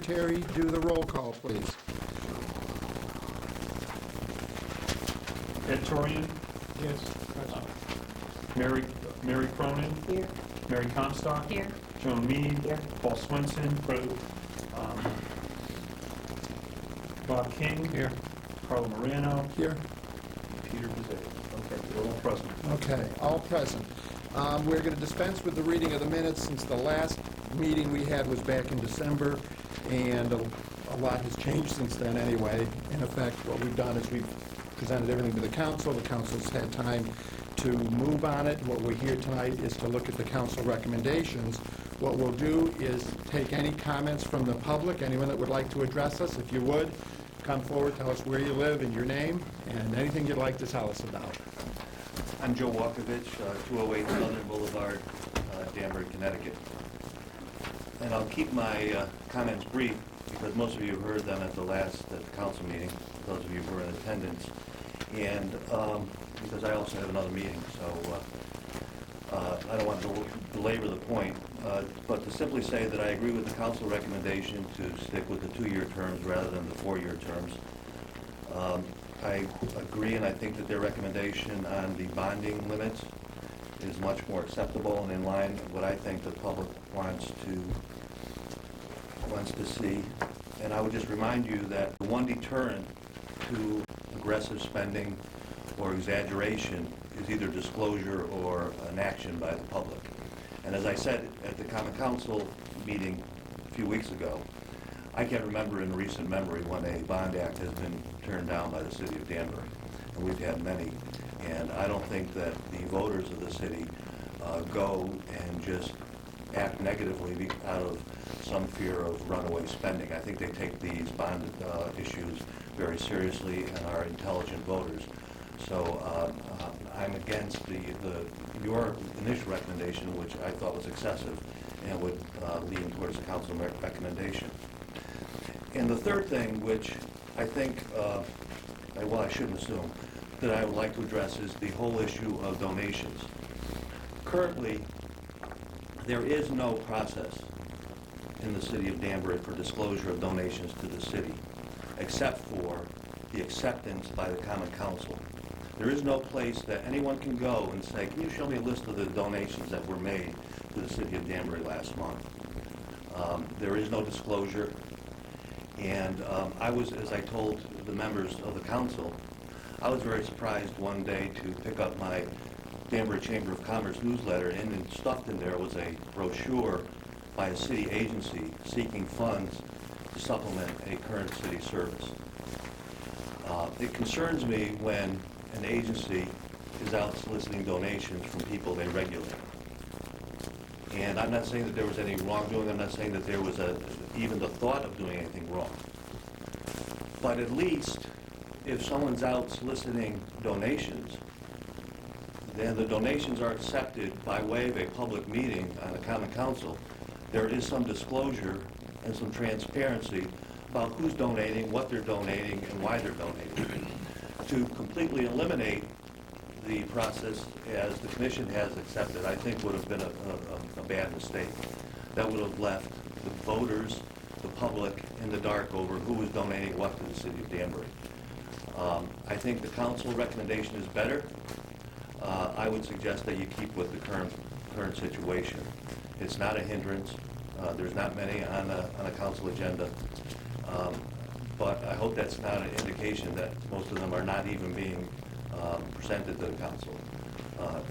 secretary do the roll call, please? Ed Torian, Yes. Mary Cronin, Here. Mary Comstock, Here. Joan Mead, Here. Paul Swenson, Bob King, Here. Carla Morano, Here. Peter Bezek. Okay, we're all present. Okay, all present. We're going to dispense with the reading of the minutes since the last meeting we had was back in December, and a lot has changed since then anyway. In effect, what we've done is we've presented everything to the council. The council's had time to move on it. What we're here tonight is to look at the council recommendations. What we'll do is take any comments from the public, anyone that would like to address us. If you would, come forward, tell us where you live and your name, and anything you'd like to tell us about. I'm Joe Walkovich, 208 Southern Boulevard, Danbury, Connecticut. And I'll keep my comments brief because most of you heard them at the last council meeting, those of you who were in attendance, and because I also have another meeting, so I don't want to belabor the point, but to simply say that I agree with the council recommendation to stick with the 2-year terms rather than the 4-year terms. I agree, and I think that their recommendation on the bonding limits is much more acceptable and in line with what I think the public wants to see. And I would just remind you that the one deterrent to aggressive spending or exaggeration is either disclosure or an action by the public. And as I said at the Common Council meeting a few weeks ago, I can't remember in recent memory when a bond act has been turned down by the city of Danbury, and we've had many. And I don't think that the voters of the city go and just act negatively out of some fear of runaway spending. I think they take these bond issues very seriously and are intelligent voters. So I'm against your initial recommendation, which I thought was excessive and would lean towards the council recommendation. And the third thing, which I think, well, I shouldn't assume, that I would like to address is the whole issue of donations. Currently, there is no process in the city of Danbury for disclosure of donations to the city, except for the acceptance by the Common Council. There is no place that anyone can go and say, can you show me a list of the donations that were made to the city of Danbury last month? There is no disclosure. And I was, as I told the members of the council, I was very surprised one day to pick up my Danbury Chamber of Commerce newsletter, and stuffed in there was a brochure by a city agency seeking funds to supplement a current city service. It concerns me when an agency is out soliciting donations from people they regulate. And I'm not saying that there was any wrongdoing. I'm not saying that there was even the thought of doing anything wrong. But at least if someone's out soliciting donations, then the donations are accepted by way of a public meeting on the Common Council. There is some disclosure and some transparency about who's donating, what they're donating, and why they're donating. To completely eliminate the process as the commission has accepted, I think would have been a bad mistake. That would have left the voters, the public, in the dark over who was donating what to the city of Danbury. I think the council recommendation is better. I would suggest that you keep with the current situation. It's not a hindrance. There's not many on a council agenda. But I hope that's not an indication that most of them are not even being presented to the council.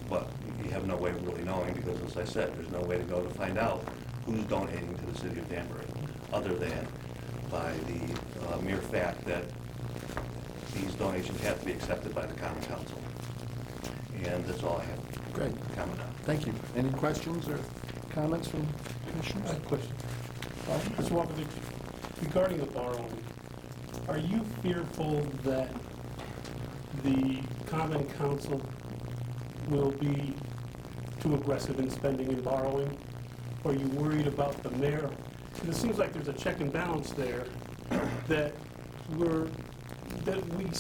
But we have no way of really knowing because, as I said, there's no way to go to find out who's donating to the city of Danbury other than by the mere fact that these donations have to be accepted by the Common Council. And that's all I have. Great. Comment on. Thank you. Any questions or comments from commissioners? I have a question. Mr. Walkovich, regarding the borrowing, are you fearful that the Common Council will be too aggressive in spending and borrowing? Or are you worried about the mayor? Because it seems like there's a check and balance there that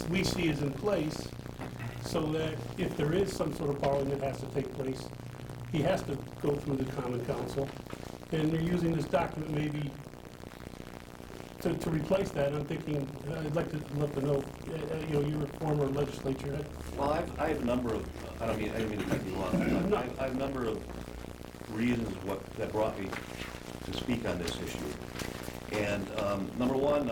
we see is in place, so that if there is some sort of borrowing that has to take place, he has to go through the Common Council. And they're using this document maybe to replace that, I'm thinking, I'd like to let them know, you're a former legislature. Well, I have a number of, I didn't mean to cut you off. No. I have a number of reasons that brought me to speak on this issue. And number one,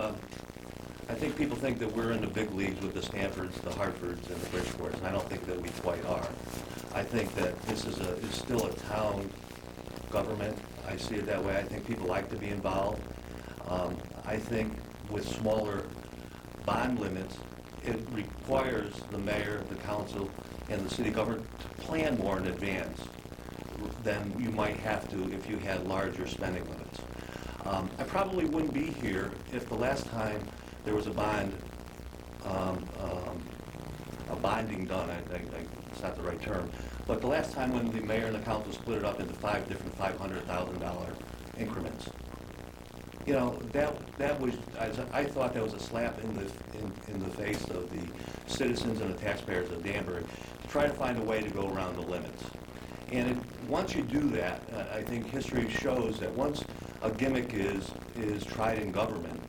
I think people think that we're in the big leagues with the Stanfords, the Hartfords, and the Bridgeports, and I don't think that we quite are. I think that this is it's still a town government. I see it that way. I think people like to be involved. I think with smaller bond limits, it requires the mayor, the council, and the city government to plan more in advance than you might have to if you had larger spending limits. I probably wouldn't be here if the last time there was a bonding done, it's not the right term, but the last time when the mayor and the council split it up into 5 different $500,000 increments. You know, that was, I thought that was a slap in the face of the citizens and the taxpayers of Danbury to try to find a way to go around the limits. And once you do that, I think history shows that once a gimmick is tried in government,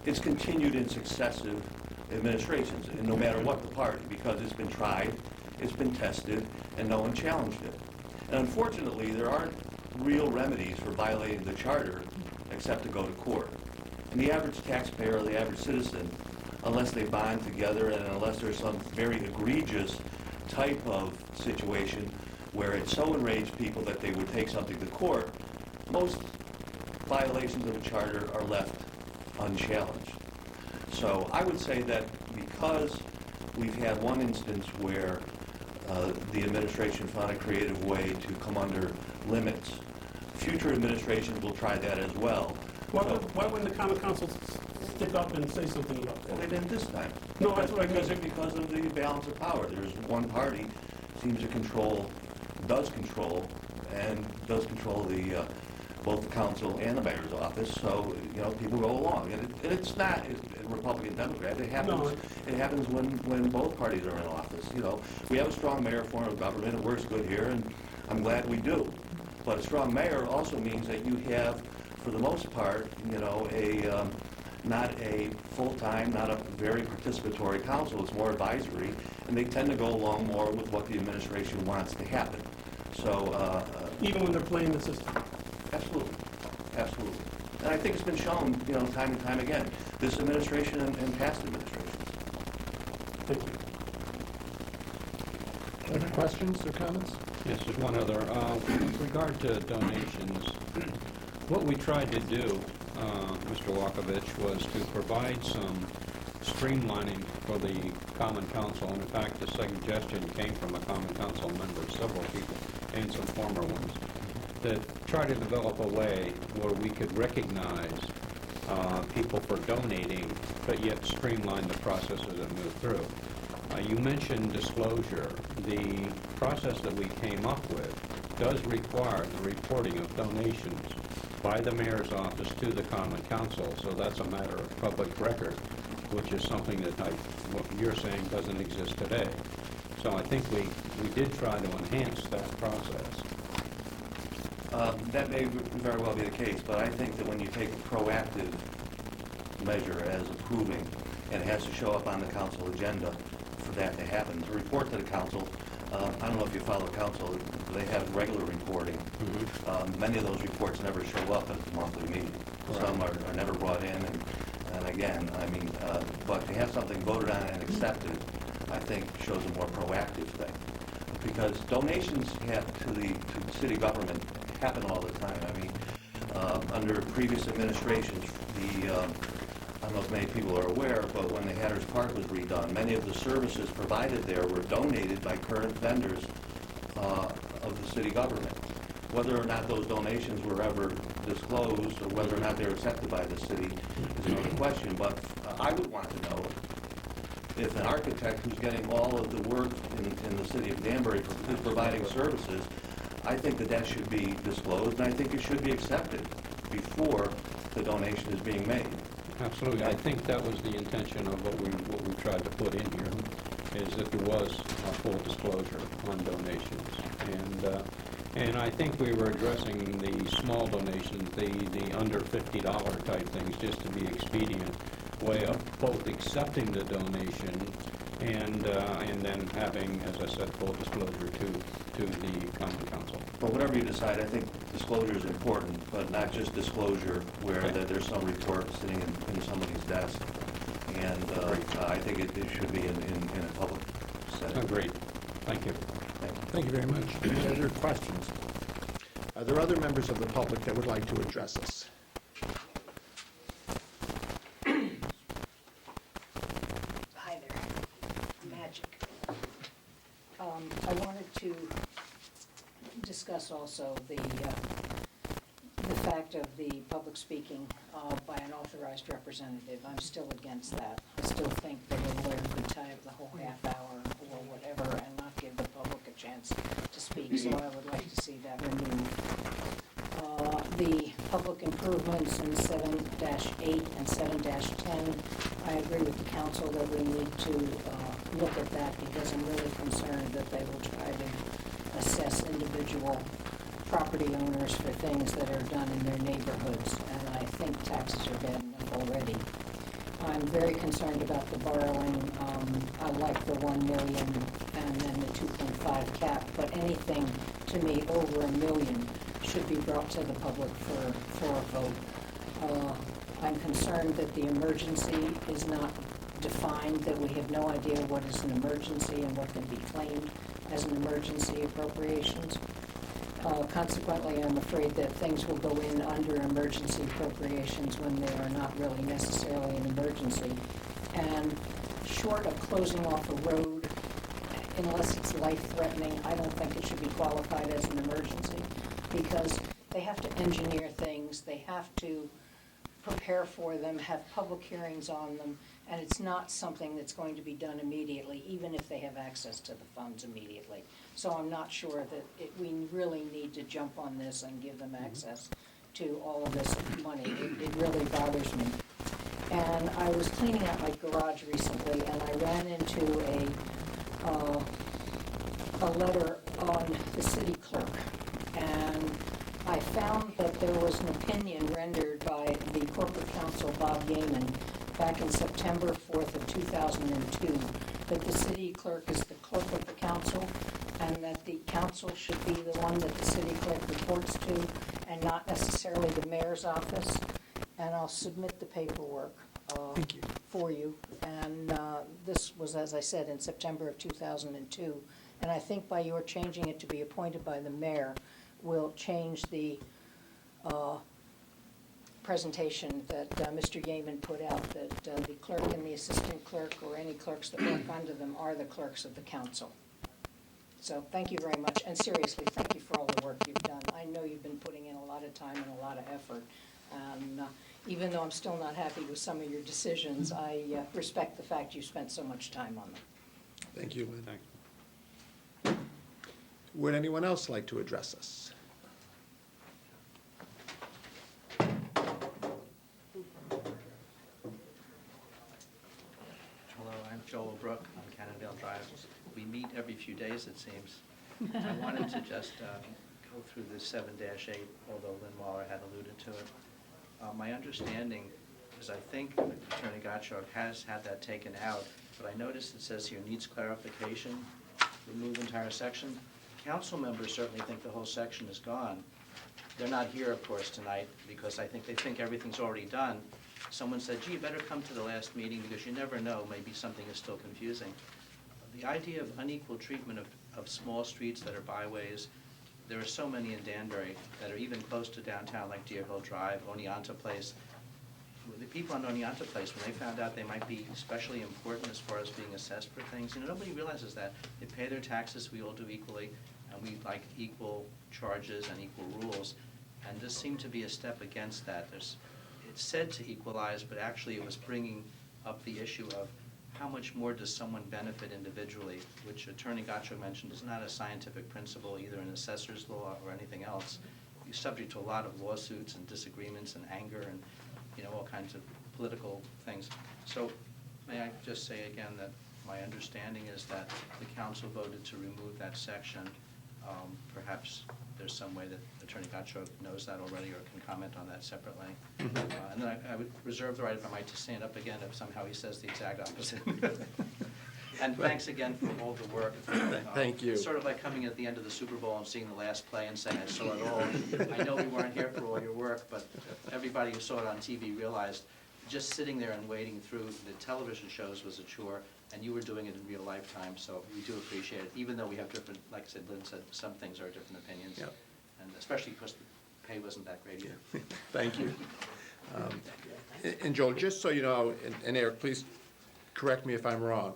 it's continued in successive administrations, and no matter what the party, because it's been tried, it's been tested, and no one challenged it. And unfortunately, there aren't real remedies for violating the charter except to go to court. And the average taxpayer or the average citizen, unless they bond together and unless there's some very egregious type of situation where it so enraged people that they would take something to court, most violations of a charter are left unchallenged. So I would say that because we've had one instance where the administration found a creative way to come under limits, future administrations will try that as well. Why wouldn't the common council stick up and say something about that? Well, they didn't this time. No, that's what I mean. Because of the balance of power. There's one party seems to does control the both the council and the mayor's office. So people go along, and it's not Republican Democrat. It happens. No. It happens when both parties are in office. We have a strong mayor form of government. It works good here, and I'm glad we do. But a strong mayor also means that you have, for the most part, not a full-time, not a very participatory council. It's more advisory, and they tend to go along more with what the administration wants to happen. So Even when they're playing the system? absolutely, absolutely. And I think it's been shown, time and time again, this administration and past administrations. Thank you. Other questions or comments? Yes, there's one other. With regard to donations, what we tried to do, Mr. Walkovich, was to provide some streamlining for the Common Council. And in fact, the suggestion came from a Common Council member, several people, and some former ones, that try to develop a way where we could recognize people for donating, but yet streamline the processes that move through. You mentioned disclosure. The process that we came up with does require the reporting of donations by the mayor's office to the Common Council, so that's a matter of public record, which is something that what you're saying doesn't exist today. So I think we did try to enhance that process. That may very well be the case, but I think that when you take a proactive measure as approving, and it has to show up on the council agenda for that to happen, to report to the council, I don't know if you follow council, they have regular reporting. Mm-hmm. Many of those reports never show up at the monthly meeting. Right. Some are never brought in, and again, but to have something voted on and accepted, I think shows a more proactive thing. Because donations to the city government happen all the time. Under previous administrations, I don't know if many people are aware, but when the Hatters Park was redone, many of the services provided there were donated by current vendors of the city government. Whether or not those donations were ever disclosed or whether or not they're accepted by the city is another question, but I would want to know if an architect who's getting all of the work in the city of Danbury is providing services, I think that should be disclosed, and I think it should be accepted before the donation is being made. Absolutely. I think that was the intention of what we tried to put in here, is that there was a full disclosure on donations. And And I think we were addressing the small donations, the under $50 type things, just to be expedient way of both accepting the donation and then having, as I said, full disclosure to the common council. But whatever you decide, I think disclosure is important, but not just disclosure where there's some report sitting in somebody's desk. And I think it should be in a public setting. Agreed. Thank you. Thank you very much. Any other questions? Are there other members of the public that would like to address us? Hi there, Magic. I wanted to discuss also the fact of the public speaking by an authorized representative. I'm still against that. I still think that a lawyer could tie up the whole half hour or whatever and not give the public a chance to speak, so I would like to see that removed. The public improvements in 7-8 and 7-10, I agree with the council that we need to look at that because I'm really concerned that they will try to assess individual property owners for things that are done in their neighborhoods, and I think taxes are bad enough already. I'm very concerned about the borrowing. I like the 1 million and then the 2.5 cap, but anything to me over $1 million should be brought to the public for a vote. I'm concerned that the emergency is not defined, that we have no idea what is an emergency and what can be claimed as an emergency appropriations. Consequently, I'm afraid that things will go in under emergency appropriations when they are not really necessarily an emergency. And short of closing off a road, unless it's life-threatening, I don't think it should be qualified as an emergency because they have to engineer things, they have to prepare for them, have public hearings on them, and it's not something that's going to be done immediately, even if they have access to the funds immediately. So I'm not sure that we really need to jump on this and give them access to all of this money. It really bothers me. And I was cleaning out my garage recently, and I ran into a letter on the city clerk. And I found that there was an opinion rendered by the corporate counsel, Bob Yeaman, back in September 4th of 2002, that the city clerk is the clerk of the council, and that the council should be the one that the city clerk reports to, and not necessarily the mayor's office. And I'll submit the paperwork for you. And this was, as I said, in September of 2002. And I think by your changing it to be appointed by the mayor, will change the presentation that Mr. Yeaman put out, that the clerk and the assistant clerk or any clerks that work under them are the clerks of the council. So thank you very much, and seriously, thank you for all the work you've done. I know you've been putting in a lot of time and a lot of effort, and even though I'm still not happy with some of your decisions, I respect the fact you spent so much time on them. Thank you, Lynn. Thanks. Would anyone else like to address us? Hello, I'm Joel Brook on Cannondale Drive. We meet every few days, it seems. I wanted to just go through this 7-8, although Lynn Waller had alluded to it. My understanding is I think Attorney Gottschalk has had that taken out, but I noticed it says here needs clarification, remove entire section. Council members certainly think the whole section is gone. They're not here, of course, tonight because I think they think everything's already done. Someone said, gee, you better come to the last meeting because you never know, maybe something is still confusing. The idea of unequal treatment of small streets that are byways, there are so many in Danbury that are even close to downtown, like Deer Hill Drive, Oneonta Place. The people on Oneonta Place, when they found out they might be especially important as far as being assessed for things, nobody realizes that. They pay their taxes, we all do equally, and we like equal charges and equal rules. And this seemed to be a step against that. It's said to equalize, but actually it was bringing up the issue of how much more does someone benefit individually, which Attorney Gottschalk mentioned is not a scientific principle either in assessor's law or anything else. You're subject to a lot of lawsuits and disagreements and anger and all kinds of political things. So may I just say again that my understanding is that the council voted to remove that section. Perhaps there's some way that Attorney Gottschalk knows that already or can comment on that separately. And then I would reserve the right, if I might, to stand up again if somehow he says the exact opposite. And thanks again for all the work. Thank you. It's sort of like coming at the end of the Super Bowl and seeing the last play and saying, I saw it all. I know we weren't here for all your work, but everybody who saw it on TV realized just sitting there and waiting through the television shows was a chore, and you were doing it in real lifetime, so we do appreciate it, even though we have different, like I said, Lynn said, some things are different opinions. Yep. And especially because the pay wasn't that great either. Thank you. And Joel, just so you know, and Eric, please correct me if I'm wrong,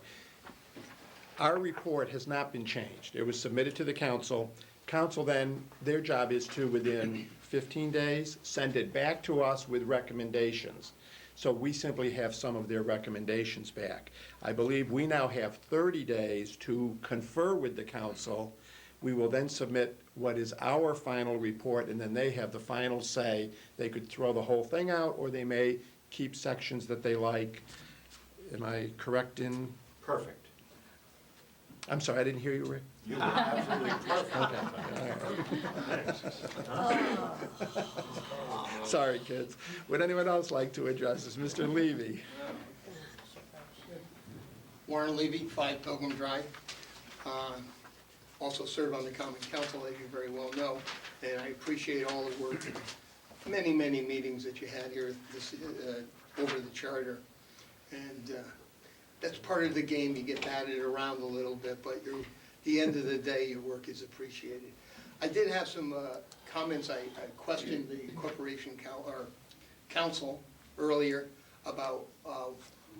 our report has not been changed. It was submitted to the council. Council then, their job is to, within 15 days, send it back to us with recommendations. So we simply have some of their recommendations back. I believe we now have 30 days to confer with the council. We will then submit what is our final report, and then they have the final say. They could throw the whole thing out, or they may keep sections that they like. Am I correct in? Perfect. I'm sorry, I didn't hear you, Rick. You were absolutely perfect. Sorry, kids. Would anyone else like to address us? Mr. Levy? Warren Levy, 5 Pilgrim Drive. Also serve on the Common Council, as you very well know, and I appreciate all the work, many, many meetings that you had here over the charter. And that's part of the game. You get batted around a little bit, but at the end of the day, your work is appreciated. I did have some comments. I questioned the corporation council earlier about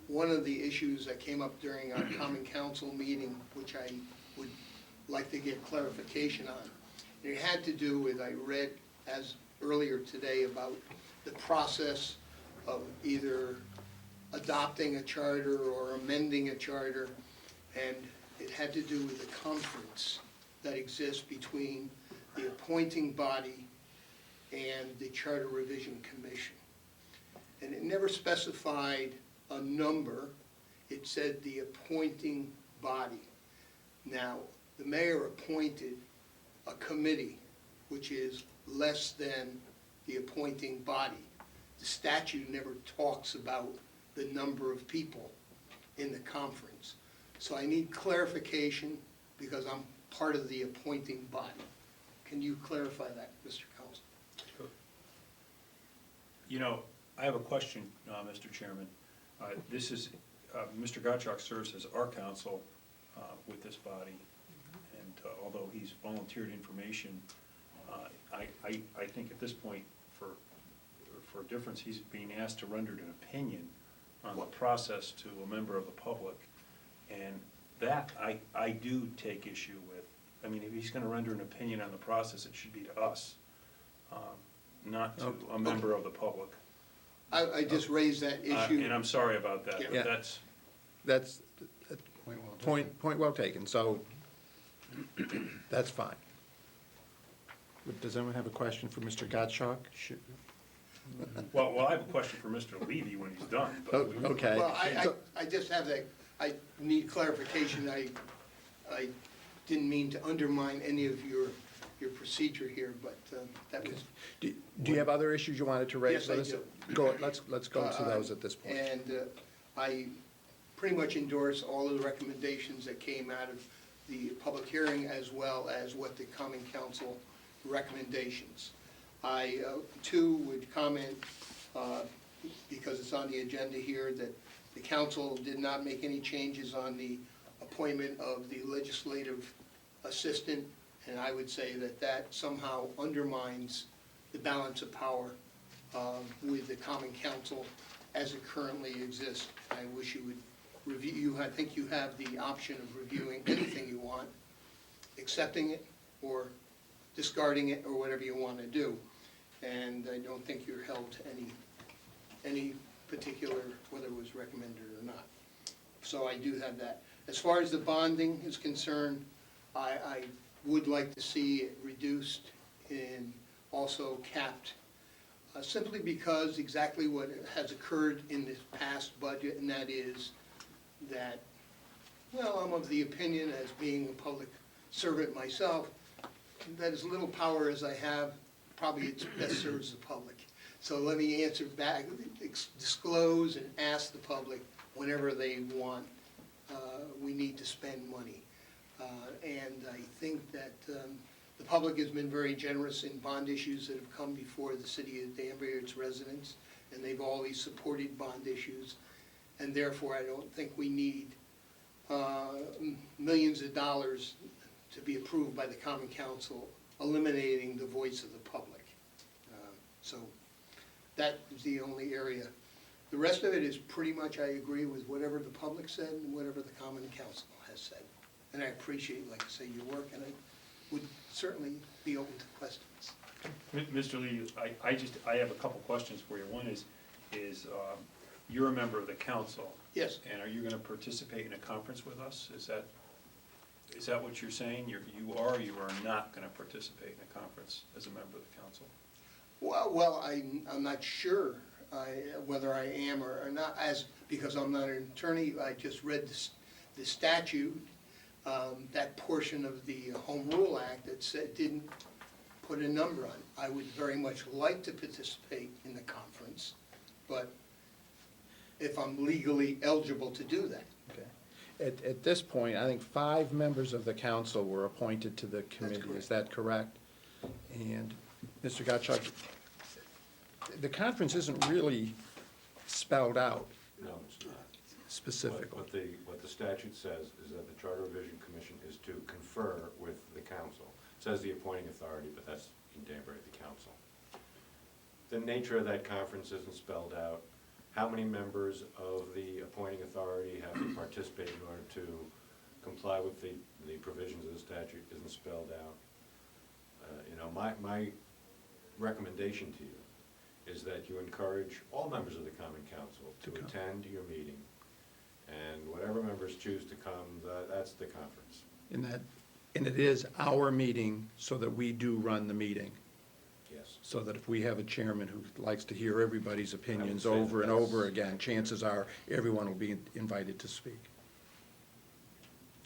one of the issues that came up during our common council meeting, which I would like to get clarification on. And it had to do with, I read as earlier today about the process of either adopting a charter or amending a charter, and it had to do with the conference that exists between the appointing body and the Charter Revision Commission. And it never specified a number. It said the appointing body. Now, the mayor appointed a committee, which is less than the appointing body. The statute never talks about the number of people in the conference. So I need clarification because I'm part of the appointing body. Can you clarify that, Mr. Council? You know, I have a question, Mr. Chairman. This is, Mr. Gottschalk serves as our counsel with this body, and although he's volunteered information, I think at this point, for difference, he's being asked to render an opinion on the process to a member of the public, and that I do take issue with. I mean, if he's going to render an opinion on the process, it should be to us, not to a member of the public. I just raised that issue. And I'm sorry about that, Yeah. but That's point well taken, so that's fine. Does anyone have a question for Mr. Gottschalk? well, I have a question for Mr. Levy when he's done. But Oh, okay. Well, I just have that, I need clarification. I didn't mean to undermine any of your procedure here, but that was. Do you have other issues you wanted to raise? Yes, I Let's do. go. Let's go to those at this point. And I pretty much endorse all of the recommendations that came out of the public hearing, as well as what the Common Council recommendations. I, too, would comment, because it's on the agenda here, that the council did not make any changes on the appointment of the legislative assistant, and I would say that that somehow undermines the balance of power with the Common Council as it currently exists. I wish you would review, I think you have the option of reviewing anything you want, accepting it or discarding it, or whatever you want to do. And I don't think you're held to any particular, whether it was recommended or not. So I do have that. As far as the bonding is concerned, I would like to see it reduced and also capped, simply because exactly what has occurred in this past budget, and that is that, well, I'm of the opinion, as being a public servant myself, that as little power as I have, probably it's best serves the public. So let me answer back, disclose and ask the public whenever they want, we need to spend money. And I think that the public has been very generous in bond issues that have come before the city of Danbury or its residents, and they've always supported bond issues. And therefore, I don't think we need millions of dollars to be approved by the Common Council, eliminating the voice of the public. So that is the only area. The rest of it is pretty much, I agree with whatever the public said and whatever the Common Council has said. And I appreciate, like I say, your work, and I would certainly be open to questions. Mr. Lee, I have a couple questions for you. One is you're a member of the council. Yes. And are you going to participate in a conference with us? Is that what you're saying? You are or you are not going to participate in a conference as a member of the council? Well, I'm not sure whether I am or not, because I'm not an attorney. I just read the statute, that portion of the Home Rule Act that said, didn't put a number on it. I would very much like to participate in the conference, but if I'm legally eligible to do that. Okay. At this point, I think 5 members of the council were appointed to the committee. correct. Is that correct? And Mr. Gottschalk, the conference isn't really spelled out No, it's not. specifically. What the statute says is that the Charter Revision Commission is to confer with the council. It says the appointing authority, but that's in Danbury, the council. The nature of that conference isn't spelled out. How many members of the appointing authority have to participate in order to comply with the provisions of the statute isn't spelled out. My recommendation to you is that you encourage all members of the Common Council to attend your meeting, and whatever members choose to come, that's the conference. And it is our meeting, so that we do run the meeting. Yes. So that if we have a chairman who likes to hear everybody's opinions say that over and that's- over again, chances are everyone will be invited to speak.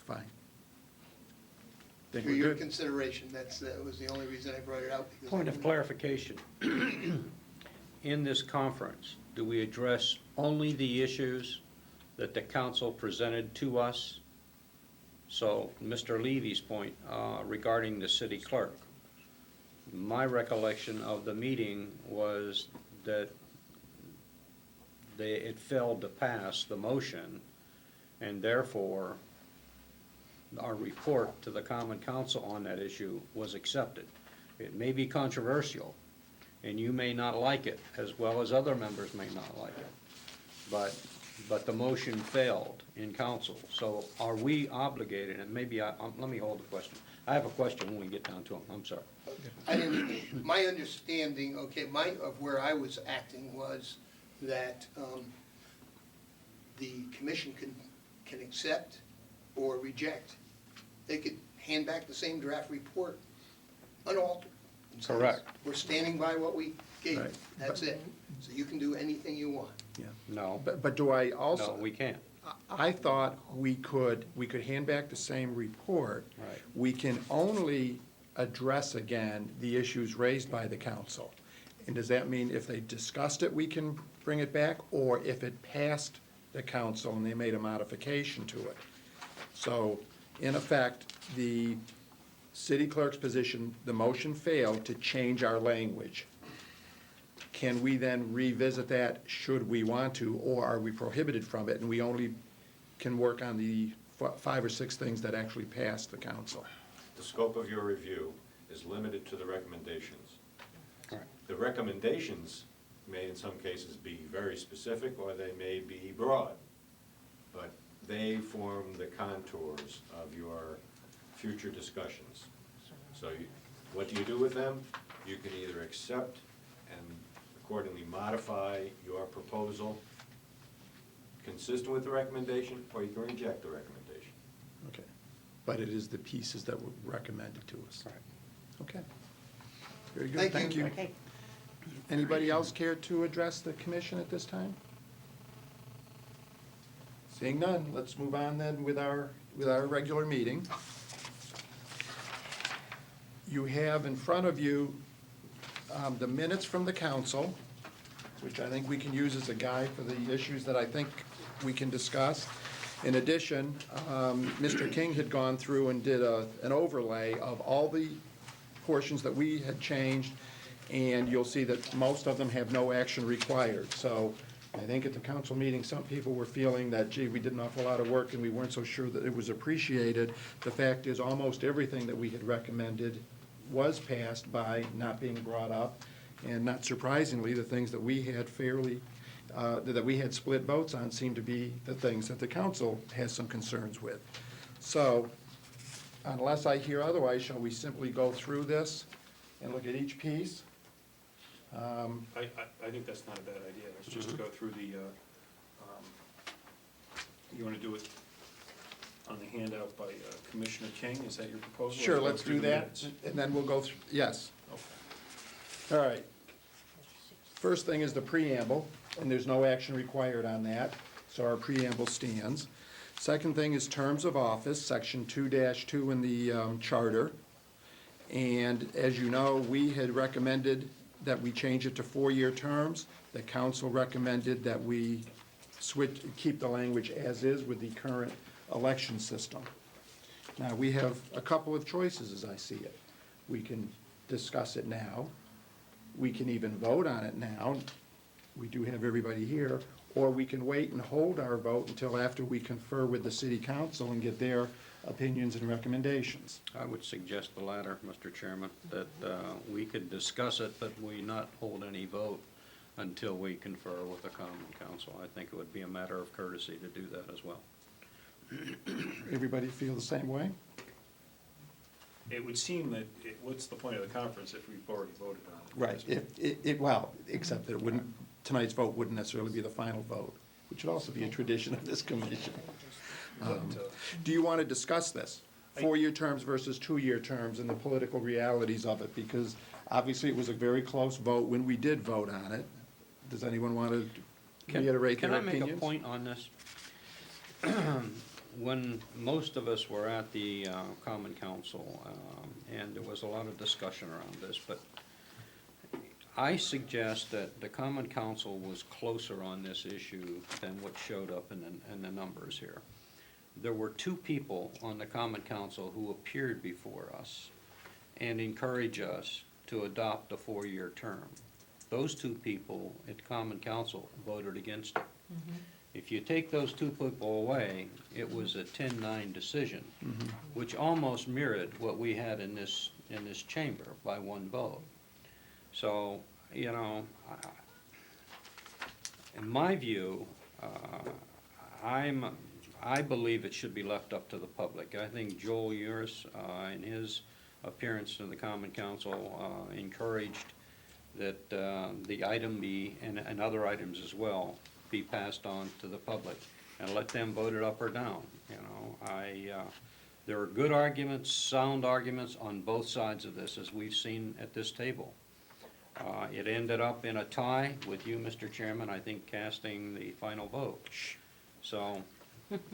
Fine. Think For we're your good? consideration, that was the only reason I brought it out. because Point of clarification. In this conference, do we address only the issues that the council presented to us? So, Mr. Levy's point regarding the city clerk, my recollection of the meeting was that it failed to pass the motion, and therefore our report to the Common Council on that issue was accepted. It may be controversial, and you may not like it, as well as other members may not like it, but the motion failed in council. So are we obligated, and maybe let me hold the question. I have a question when we get down to them, I'm sorry. My understanding, of where I was acting was that the commission can accept or reject. They could hand back the same draft report unaltered. and say, Correct. We're standing by what we gave you. Right. That's it. So you can do anything you want. Yeah. No, But do I also? no, we can't. I thought we could hand back the same report. Right. We can only address again the issues raised by the council. And does that mean if they discussed it, we can bring it back? Or if it passed the council and they made a modification to it? So, in effect, the city clerk's position, the motion failed to change our language. Can we then revisit that should we want to, or are we prohibited from it and we only can work on the 5 or 6 things that actually passed the council? The scope of your review is limited to the recommendations. All right. The recommendations may in some cases be very specific, or they may be broad, but they form the contours of your future discussions. So what do you do with them? You can either accept and accordingly modify your proposal consistent with the recommendation, or you can reject the recommendation. Okay. But it is the pieces that were recommended to us. Right. Okay. Very good, thank you. Okay. Anybody else care to address the commission at this time? Seeing none, let's move on then with our regular meeting. You have in front of you the minutes from the council, which I think we can use as a guide for the issues that I think we can discuss. In addition, Mr. King had gone through and did an overlay of all the portions that we had changed, and you'll see that most of them have no action required. So I think at the council meeting, some people were feeling that, gee, we did an awful lot of work and we weren't so sure that it was appreciated. The fact is, almost everything that we had recommended was passed by not being brought up. And not surprisingly, the things that we had that we had split votes on seem to be the things that the council has some concerns with. So unless I hear otherwise, shall we simply go through this and look at each piece? I think that's not a bad idea. It's just to go through the, you want to do it on the handout by Commissioner King? Is that your proposal? Sure, Or go let's through do the that, minutes? and then we'll go through, yes. Okay. All right. First thing is the preamble, and there's no action required on that, so our preamble stands. Second thing is terms of office, section 2-2 in the charter. And as you know, we had recommended that we change it to 4-year terms. The council recommended that we keep the language as is with the current election system. Now, we have a couple of choices as I see it. We can discuss it now. We can even vote on it now. We do have everybody here. Or we can wait and hold our vote until after we confer with the city council and get their opinions and recommendations. I would suggest the latter, Mr. Chairman, that we could discuss it, but we not hold any vote until we confer with the common council. I think it would be a matter of courtesy to do that as well. Everybody feel the same way? It would seem that, what's the point of the conference if we've already voted on it? Right, well, except that it wouldn't, tonight's vote wouldn't necessarily be the final vote, which would also be a tradition of this commission. Do you want to discuss this? 4-year terms versus 2-year terms and the political realities of it? Because obviously it was a very close vote when we did vote on it. Does anyone want to reiterate their opinions? Can I make a point on this? When most of us were at the Common Council, and there was a lot of discussion around this, but I suggest that the Common Council was closer on this issue than what showed up in the numbers here. There were 2 people on the Common Council who appeared before us and encouraged us to adopt a 4-year term. Those 2 people at Common Council voted against it. If you take those 2 people away, it was a 10-9 decision, which almost mirrored what we had in this chamber by 1 vote. So, you know, in my view, I believe it should be left up to the public. I think Joel Uris, in his appearance to the Common Council, encouraged that the item be, and other items as well, be passed on to the public and let them vote it up or down. You know, there are good arguments, sound arguments on both sides of this, as we've seen at this table. It ended up in a tie with you, Mr. Chairman, I think, casting the final vote. So,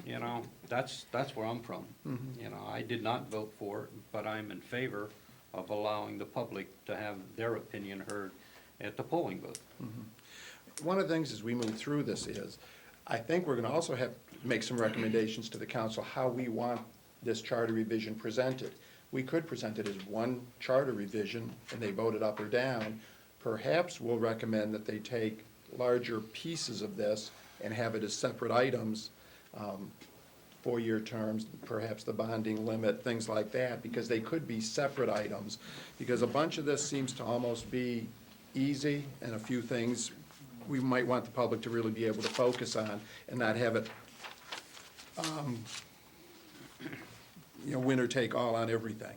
you know, that's where I'm from. You know, I did not vote for it, but I'm in favor of allowing the public to have their opinion heard at the polling booth. One of the things as we move through this is, I think we're going to also have to make some recommendations to the council how we want this charter revision presented. We could present it as one charter revision and they vote it up or down. Perhaps we'll recommend that they take larger pieces of this and have it as separate items, 4-year terms, perhaps the bonding limit, things like that, because they could be separate items. Because a bunch of this seems to almost be easy, and a few things we might want the public to really be able to focus on and not have it, you know, winner take all on everything.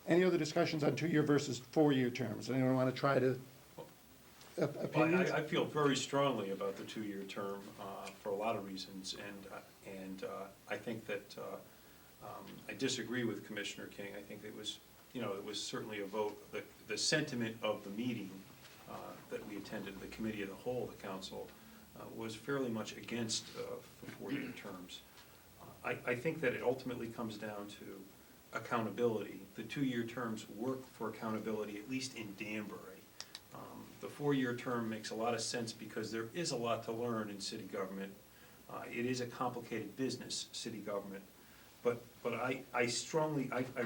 Any other discussions on 2-year versus 4-year terms? Anyone want to try to, opinions? Well, I feel very strongly about the 2-year term for a lot of reasons, and I think that I disagree with Commissioner King. I think it was, you know, it was certainly a vote, the sentiment of the meeting that we attended, the committee of the whole, the council, was fairly much against the 4-year terms. I think that it ultimately comes down to accountability. The 2-year terms work for accountability, at least in Danbury. The 4-year term makes a lot of sense because there is a lot to learn in city government. It is a complicated business, city government. But I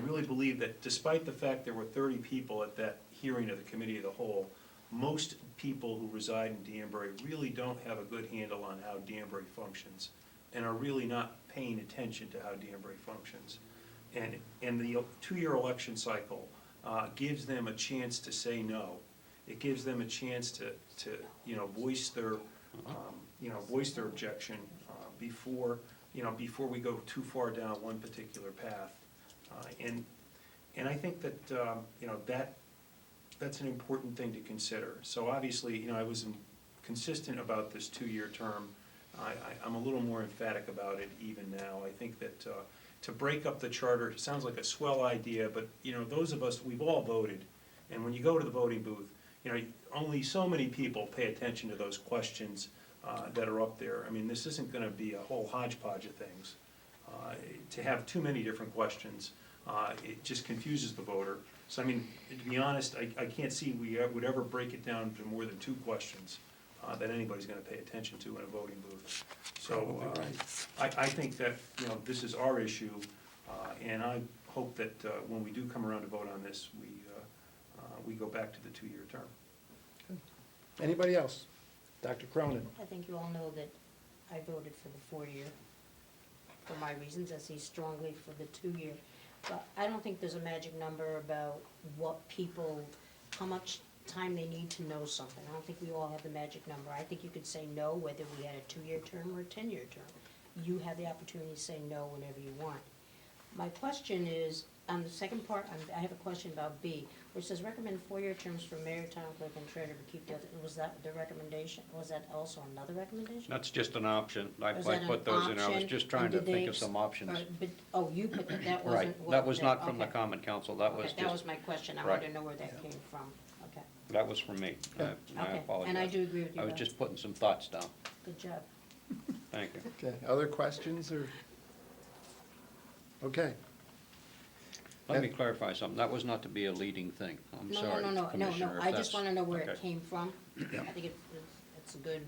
really believe that despite the fact there were 30 people at that hearing of the Committee of the Whole, most people who reside in Danbury really don't have a good handle on how Danbury functions and are really not paying attention to how Danbury functions. And the 2-year election cycle gives them a chance to say no. It gives them a chance to voice their objection before we go too far down one particular path. And I think that that's an important thing to consider. So obviously, I was consistent about this 2-year term. I'm a little more emphatic about it even now. I think that to break up the charter, it sounds like a swell idea, but those of us, we've all voted. And when you go to the voting booth, only so many people pay attention to those questions that are up there. I mean, this isn't going to be a whole hodgepodge of things. To have too many different questions, it just confuses the voter. So, I mean, to be honest, I can't see we would ever break it down to more than 2 questions that anybody's going to pay attention to in a voting booth. So I think that, this is our issue, and I hope that when we do come around to vote on this, we go back to the 2-year term. Anybody else? Dr. Cronin? I think you all know that I voted for the 4-year for my reasons. I see strongly for the 2-year. But I don't think there's a magic number about what people, how much time they need to know something. I don't think we all have the magic number. I think you could say no whether we had a 2-year term or a 10-year term. You have the opportunity to say no whenever you want. My question is, on the second part, I have a question about B, where it says recommend 4-year terms for mayor, town clerk, and treasurer to keep the other. Was that the recommendation? Was that also another recommendation? That's just an option. I Was that put an those in. I was option? just trying And to did think they of some options. But you put that, that wasn't Right, what. that was not from the okay. Common Council, that was Okay, that was just, my question. I right. wanted to know where that came from. Okay. that was from me. I Okay, apologize. and I do agree with you. I was guys. just putting some thoughts down. Good job. Thank you. Okay, other questions or? Okay. Let me clarify something. That was not to be a leading thing. I'm No, sorry, no, Commissioner, if I just that's- want to know where it okay. came from. Yeah. I think it's a good,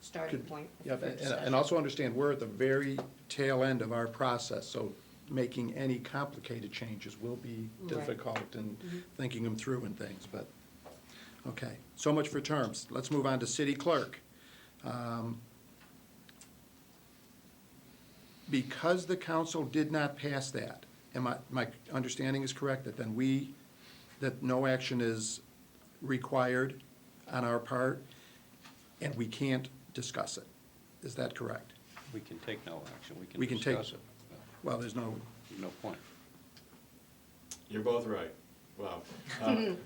starting Good. point Yeah, for and discussion. also understand, we're at the very tail end of our process, so making any complicated changes will be Right. difficult and thinking them through and things, but, okay. So much for terms. Let's move on to city clerk. Because the council did not pass that, my understanding is correct, that then that no action is required on our part, and we can't discuss it. Is that correct? We can take no action. We We can can take- discuss it. Well, there's no, No point. You're both right. Wow. The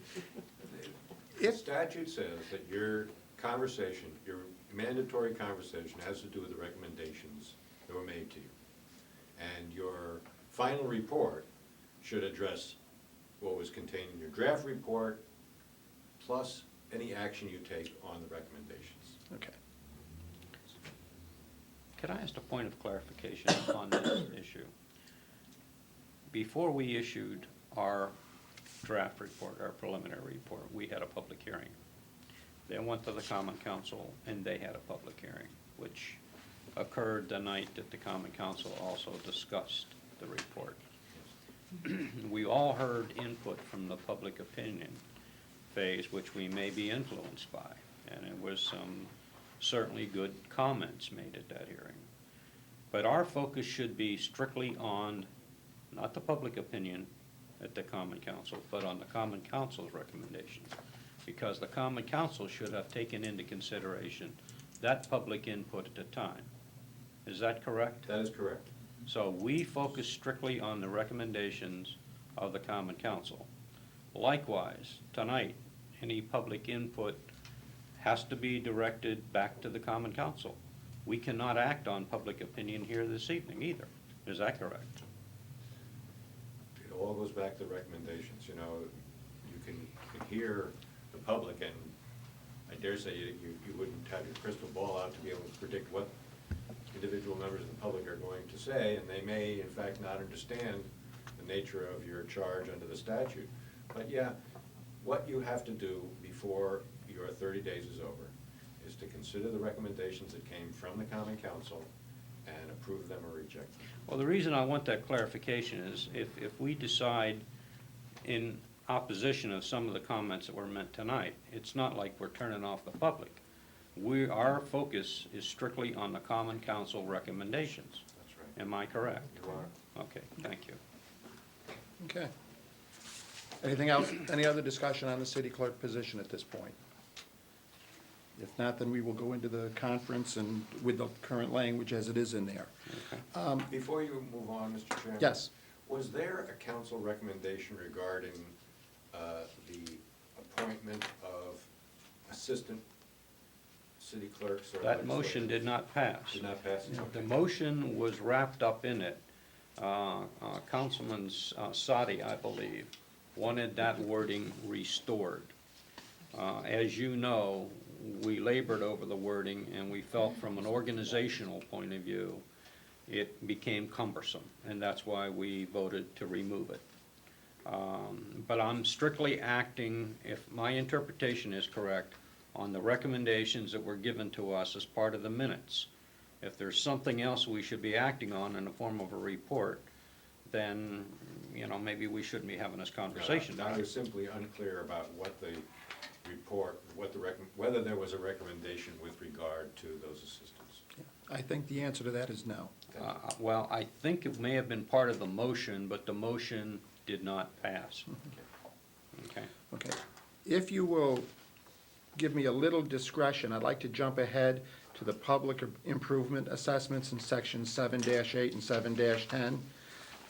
if, statute says that your conversation, your mandatory conversation has to do with the recommendations that were made to you. And your final report should address what was contained in your draft report, plus any action you take on the recommendations. okay. Could I ask a point of clarification on this issue? Before we issued our draft report, our preliminary report, we had a public hearing. Then went to the Common Council, and they had a public hearing, which occurred the night that the Common Council also discussed the report. We all heard input from the public opinion phase, which we may be influenced by, and it was some certainly good comments made at that hearing. But our focus should be strictly on, not the public opinion at the Common Council, but on the Common Council's recommendations, because the Common Council should have taken into consideration that public input at the time. Is that correct? That is correct. So we focus strictly on the recommendations of the Common Council. Likewise, tonight, any public input has to be directed back to the Common Council. We cannot act on public opinion here this evening either. Is that correct? It all goes back to recommendations. You can hear the public, and I dare say you wouldn't have your crystal ball out to be able to predict what individual members of the public are going to say, and they may in fact not understand nature of your charge under the statute. But yeah, what you have to do before your 30 days is over is to consider the recommendations that came from the Common Council and approve them or reject them. Well, the reason I want that clarification is if we decide in opposition of some of the comments that were meant tonight, it's not like we're turning off the public. Our focus is strictly on the Common Council recommendations. That's right. Am I correct? You are. Okay, thank you. Okay. Anything else, any other discussion on the city clerk position at this point? If not, then we will go into the conference and with the current language as it is in there. Okay. Before you move on, Mr. Chairman. Yes. Was there a council recommendation regarding the appointment of assistant city clerks or That motion legislators? did not pass. Did not pass? The Okay. motion was wrapped up in it. Councilman Sadi, I believe, wanted that wording restored. As you know, we labored over the wording, and we felt from an organizational point of view, it became cumbersome, and that's why we voted to remove it. But I'm strictly acting, if my interpretation is correct, on the recommendations that were given to us as part of the minutes. If there's something else we should be acting on in the form of a report, then, maybe we shouldn't be having this conversation. I was simply unclear about what the report, whether there was a recommendation with regard to those assistants. I think the answer to that is no. Well, I think it may have been part of the motion, but the motion did not pass. Okay. Okay. If you will give me a little discretion, I'd like to jump ahead to the public improvement assessments in sections 7-8 and 7-10.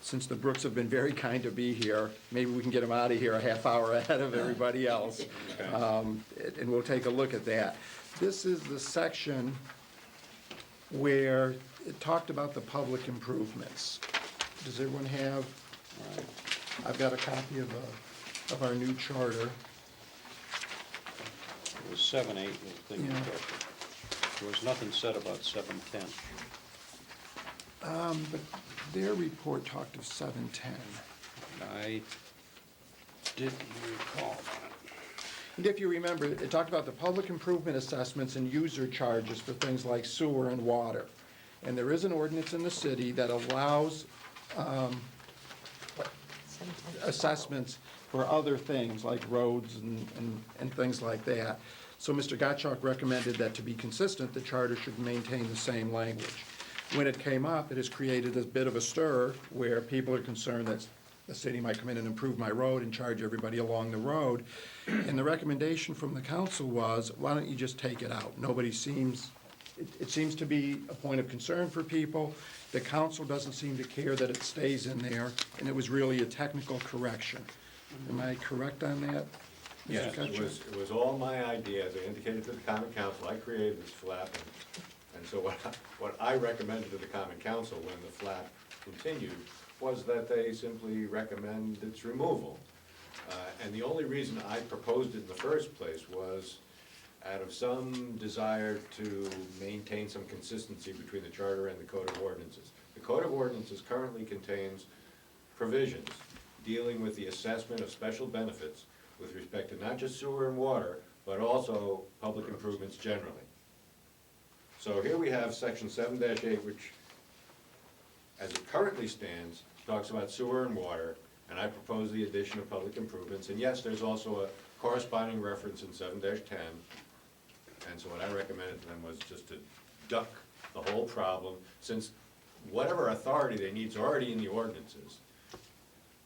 Since the Brooks have been very kind to be here, maybe we can get them out of here a half hour ahead of everybody else. And we'll take a look at that. This is the section where it talked about the public improvements. Does everyone have, I've got a copy of our new charter. It was 7-8, I think. Yeah. There was nothing said about 7-10. But their report talked of 7-10. I didn't recall that. And if you remember, it talked about the public improvement assessments and user charges for things like sewer and water. And there is an ordinance in the city that allows assessments for other things like roads and things like that. So Mr. Gottschalk recommended that to be consistent, the charter should maintain the same language. When it came up, it has created a bit of a stir where people are concerned that the city might come in and improve my road and charge everybody along the road. And the recommendation from the council was, why don't you just take it out? Nobody seems, it seems to be a point of concern for people. The council doesn't seem to care that it stays in there, and it was really a technical correction. Am I correct on that? Mr. Yes, Gottschalk? it was all my idea, as I indicated to the Common Council. I created this flap, and so what I recommended to the Common Council when the flap continued was that they simply recommend its removal. And the only reason I proposed it in the first place was out of some desire to maintain some consistency between the charter and the Code of Ordinances. The Code of Ordinances currently contains provisions dealing with the assessment of special benefits with respect to not just sewer and water, but also public improvements generally. So here we have section 7-8, which, as it currently stands, talks about sewer and water, and I propose the addition of public improvements. And yes, there's also a corresponding reference in 7-10. And so what I recommended to them was just to duck the whole problem, since whatever authority they need is already in the ordinances,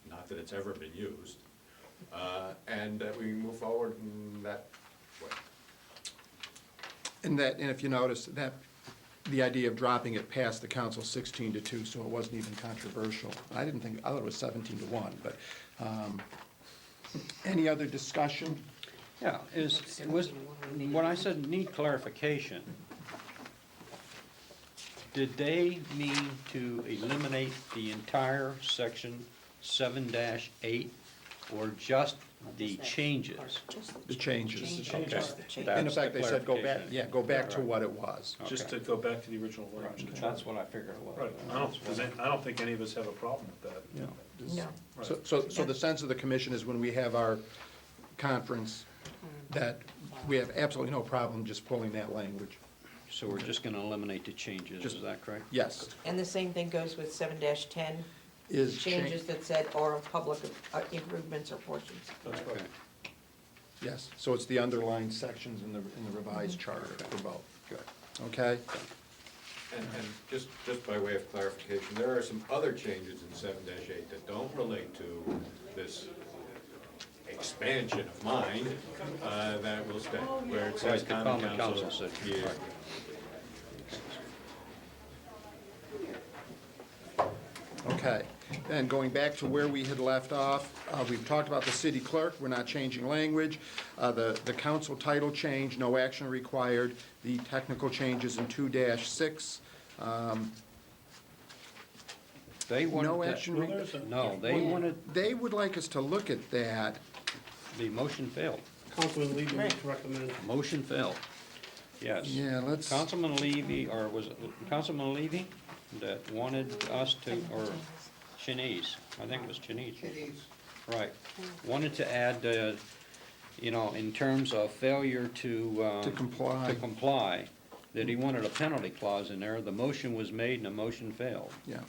not that it's ever been used, and that we move forward in that way. And if you notice, that the idea of dropping it passed the council 16-2, so it wasn't even controversial. I thought it was 17-1, but any other discussion? Yeah, when I said need clarification, did they mean to eliminate the entire section 7-8, or just The that changes. part? Just The changes. Okay. Just the changes. That's In effect, the they said go back, clarification. yeah, go back to Right. what it was. Just Okay. to go back to the original language of the charter. That's what I figured it was. Right, I don't think any of us have a problem with that. Yeah. No. Right. So the sense of the commission is when we have our conference, that we have absolutely no problem just pulling that language. So we're just gonna eliminate the changes, is that correct? Yes. And the same thing goes with 7-10, Is changes that said or public improvements or portions. That's Okay. right. Yes, so it's the underlined sections in the revised charter for both. Good. Okay? And just by way of clarification, there are some other changes in 7-8 that don't relate to this expansion of mine, that will stay, where it says Right, the common common council. council said- Yeah. right. Okay, then going back to where we had left off, we've talked about the city clerk, we're not changing language. The council title change, no action required. The technical changes in 2-6. They wanted No to- action Well, there's a- No, they wanted, They would like us to look at that. the motion failed. Councilman Levy Right. recommended. Motion failed. Yes. Yeah, let's, Councilman Levy, or was it Councilman Levy that wanted us to, or Shanice, I think it was Shanice. It is. Right, wanted to add, in terms of failure to. To comply. To comply, that he wanted a penalty clause in there. The motion was made and the motion failed. yeah.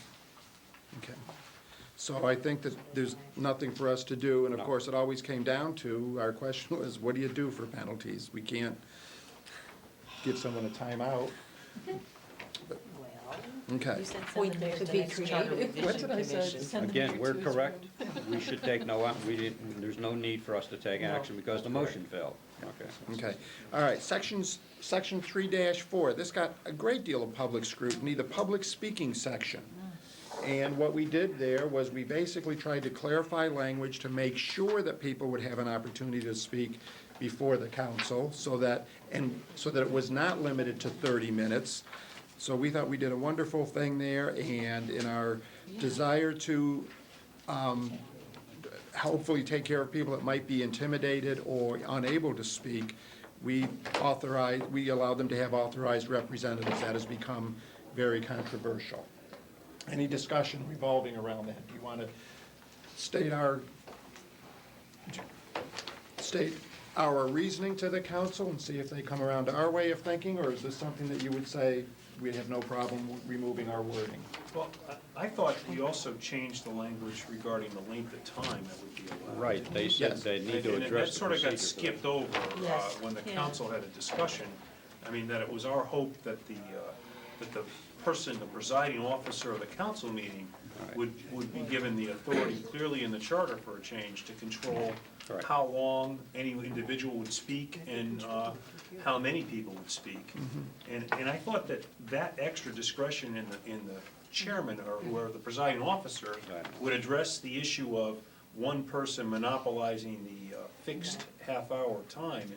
Okay. So I think that there's nothing for us to do, and of No. course, it always came down to, our question was, what do you do for penalties? We can't give someone a timeout. Okay. You said Point there to to be be Charter creative. Revision What did I say? Commission. Send them Again, here we're too. correct. We should take no, there's no need for us to take action because the motion failed. Okay. Okay, all right, section 3-4, this got a great deal of public scrutiny, the public speaking section. And what we did there was we basically tried to clarify language to make sure that people would have an opportunity to speak before the council, so that it was not limited to 30 minutes. So we thought we did a wonderful thing there, and in our desire to hopefully take care of people that might be intimidated or unable to speak, we allow them to have authorized representatives. That has become very controversial. Any discussion revolving around that? Do you want to state our reasoning to the council and see if they come around to our way of thinking, or is this something that you would say we have no problem removing our wording? Well, I thought we also changed the language regarding the length of time that would be allowed. Right, they said Yes. they need to And address that the sort of got procedure for skipped that. over Yes. when the Yeah. council had a discussion. I mean, that it was our hope that the person, the presiding officer of the council meeting Right. would be given the authority clearly in the charter for a change to control Correct. how long any individual would speak and how many people would speak. And I thought that extra discretion in the chairman or the presiding officer would address the issue of one person monopolizing the fixed half-hour time.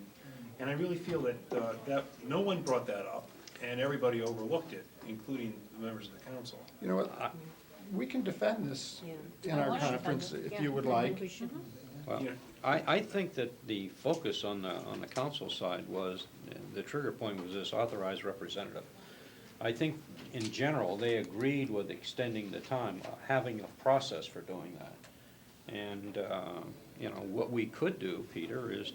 And I really feel that no one brought that up, and everybody overlooked it, including the members of the council. You know what, we can defend this Yeah. in I our want to conference defend it. if Yeah, you would I think like. we should. Well, Yeah. I think that the focus on the council side was, the trigger point was this authorized representative. I think in general, they agreed with extending the time, having a process for doing that. And, what we could do, Peter, is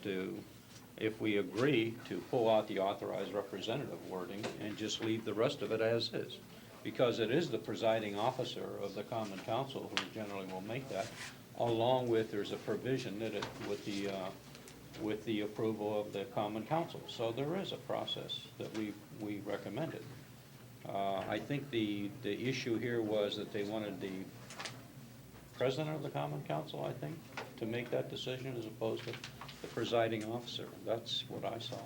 if we agree to pull out the authorized representative wording and just leave the rest of it as is. Because it is the presiding officer of the common council who generally will make that, along with, there's a provision that with the approval of the common council. So there is a process that we recommended. I think the issue here was that they wanted the president of the common council, I think, to make that decision as opposed to the presiding officer. That's what I saw.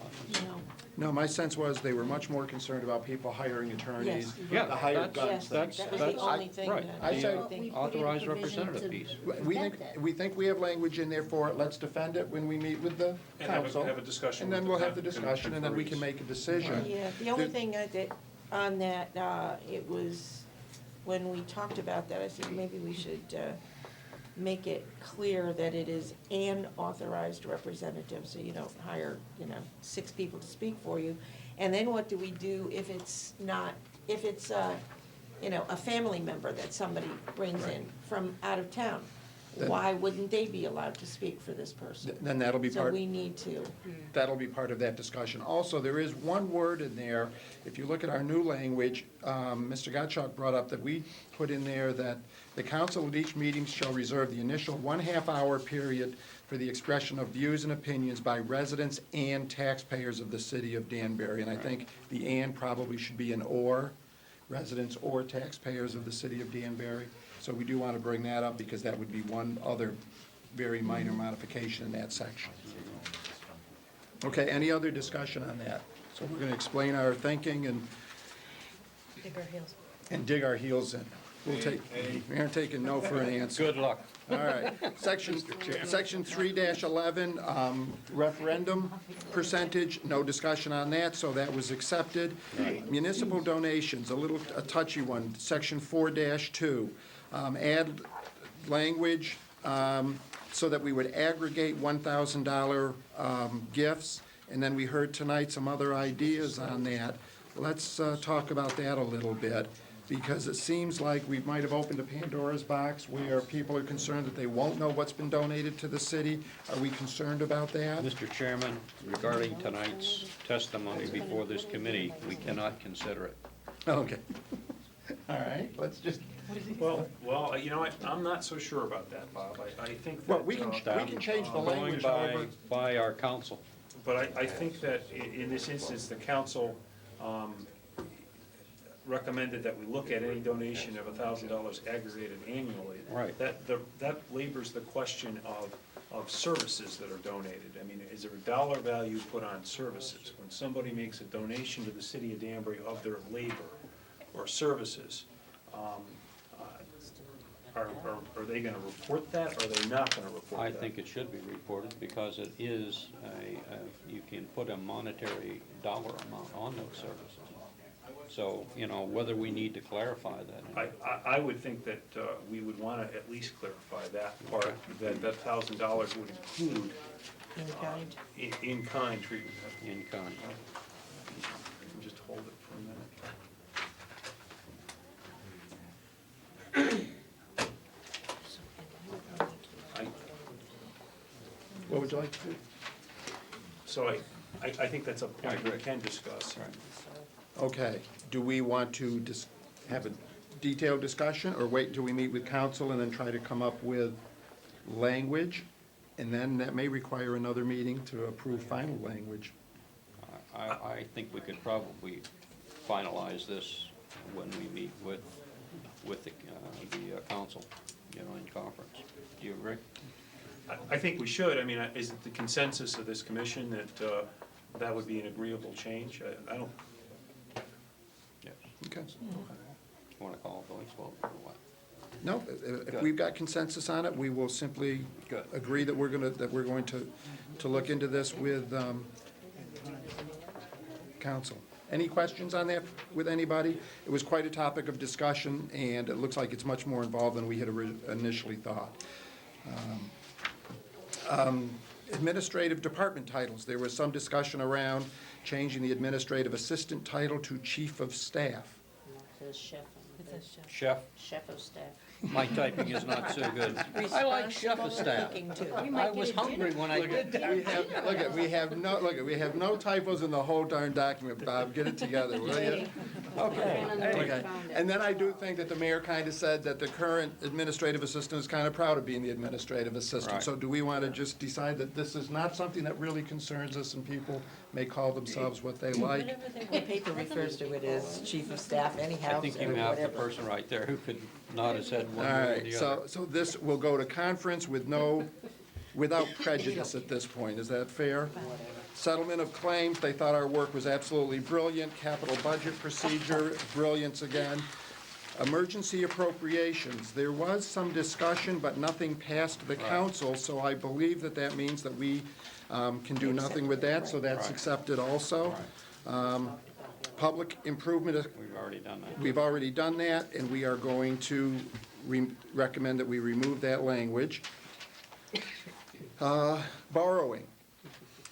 No. No, my sense was they were much more concerned about people hiring attorneys, Yes. Yeah, the hired that's- guns. Yes, that was the only thing right. that I I said- think. We put in a Authorized provision representative to piece. We think we have language in there for it, let's defend it when we meet with the And have council. a discussion And with then the we'll have the con- discussion, and then we can conferees. make a decision. Yeah, the only The- thing that, on that, it was, when we talked about that, I said maybe we should make it clear that it is an authorized representative, so you don't hire, 6 people to speak for you. And then what do we do if it's not, if it's, a family member that somebody brings in from out of town? Then- Why wouldn't they be allowed to speak for this person? Then that'll be So part, we need to, that'll be part of that discussion. Also, there is one word in there, if you look at our new language, Mr. Gottschalk brought up that we put in there that the council at each meeting shall reserve the initial 1/2 hour period for the expression of views and opinions by residents and taxpayers of the city of Danbury. And I think the "and" probably should be an "or," residents or taxpayers of the city of Danbury. So we do want to bring that up because that would be one other very minor modification in that section. Okay, any other discussion on that? So we're going to explain our thinking and dig our heels in. We'll take, we aren't taking no for an answer. Good luck. All right. Section 3-11, referendum percentage, no discussion on that, so that was accepted. Municipal donations, a touchy one, Section 4-2. Add language so that we would aggregate $1,000 gifts, and then we heard tonight some other ideas on that. Let's talk about that a little bit, because it seems like we might have opened a Pandora's box where people are concerned that they won't know what's been donated to the city. Are we concerned about that? Mr. Chairman, regarding tonight's testimony before this committee, we cannot consider it. Okay. All right, let's just, Well, you know what, I'm not so sure about that, Bob. I think that. well, we can change the Going language, however. by our council. But I think that in this instance, the council recommended that we look at any donation of $1,000 aggregated annually. Right. That labors the question of services that are donated. I mean, is there a dollar value put on services? When somebody makes a donation to the city of Danbury of their labor or services, are they gonna report that, or are they not gonna report that? I think it should be reported because it is you can put a monetary dollar amount on those services. So, whether we need to clarify that. I would think that we would want to at least clarify that part, that $1,000 would include in kind. in-kind treatment. In kind. Just hold it for a minute. What would you like to do? So I think that's a point we can discuss. Okay, do we want to have a detailed discussion, or wait until we meet with council and then try to come up with language? And then that may require another meeting to approve final language. I think we could probably finalize this when we meet with the council, in conference. Do you agree? I think we should. I mean, is it the consensus of this commission that that would be an agreeable change? I don't. Yes. Okay. Want to call a voice vote or what? No, if Good. we've got consensus on it, we will simply Good. agree that we're going to look into this with council. Any questions on that with anybody? It was quite a topic of discussion, and it looks like it's much more involved than we had initially thought. Administrative department titles. There was some discussion around changing the administrative assistant title to chief of staff. It says chef. Chef, Chef of staff. my typing is not so good. I like chef of staff. Cooking, too. I was hungry when I did that. We have no typos in the whole darn document, Bob. Get it together, will you? Okay. Okay. And then I do think that the mayor kind of said that the current administrative assistant is kind of proud of being the administrative assistant. Right. So do we want to just decide that this is not something that really concerns us, and people may call themselves what they like? The paper refers to it as chief of staff anyhow, I think or you have the whatever. person right there who could nod his head All one way or right, the so, other. so this will go to conference without prejudice at this point, is that fair? Settlement of claims, they thought our work was absolutely brilliant. Capital budget procedure, brilliance again. Emergency appropriations, there was some discussion, but nothing passed the council, so I believe that means that we can do nothing with that, so that's Right. accepted also. Public improvement, We've already done that. we've already done that, and we are going to recommend that we remove that language. Borrowing,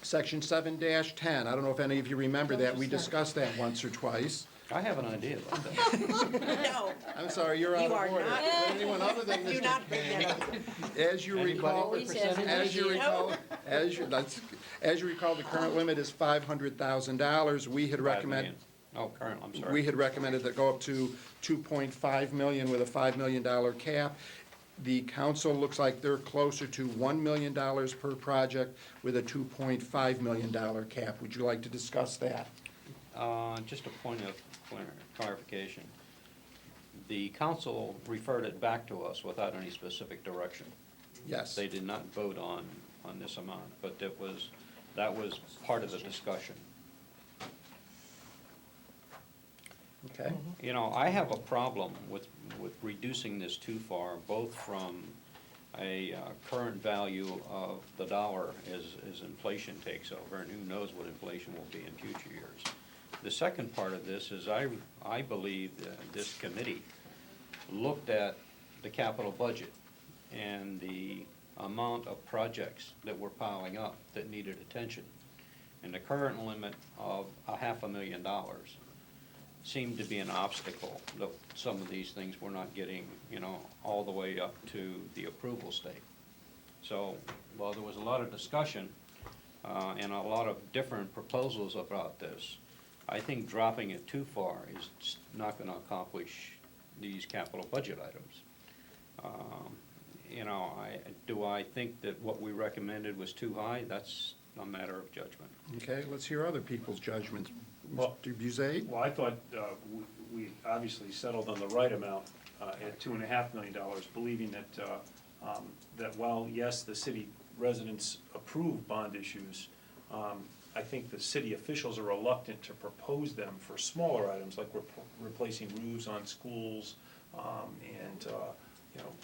section 7-10, I don't know if any of you remember that, we discussed that once or twice. I have an idea about that. No, I'm sorry, you're out You of are order. not- Anyone other than do Mr. not bring that up. As you Anybody recall, with percentage? as you recall, as you recall, the current limit is $500,000. We had 5 recommended, million. Oh, current, I'm sorry. we had recommended that go up to 2.5 million with a $5 million cap. The council looks like they're closer to $1 million per project with a $2.5 million cap. Would you like to discuss that? Just a point of clarification. The council referred it back to us without any specific direction. Yes. They did not vote on this amount, but that was part of the discussion. Okay. You know, I have a problem with reducing this too far, both from a current value of the dollar as inflation takes over, and who knows what inflation will be in future years. The second part of this is I believe that this committee looked at the capital budget and the amount of projects that were piling up that needed attention. And the current limit of $500,000 seemed to be an obstacle, that some of these things were not getting, all the way up to the approval state. So, while there was a lot of discussion and a lot of different proposals about this, I think dropping it too far is not going to accomplish these capital budget items. Do I think that what we recommended was too high? That's a matter of judgment. Okay, let's hear other people's judgments. Well- Mr. Buzet? Well, I thought we obviously settled on the right amount at $2.5 million, believing that while, yes, the city residents approve bond issues, I think the city officials are reluctant to propose them for smaller items, like replacing roofs on schools, and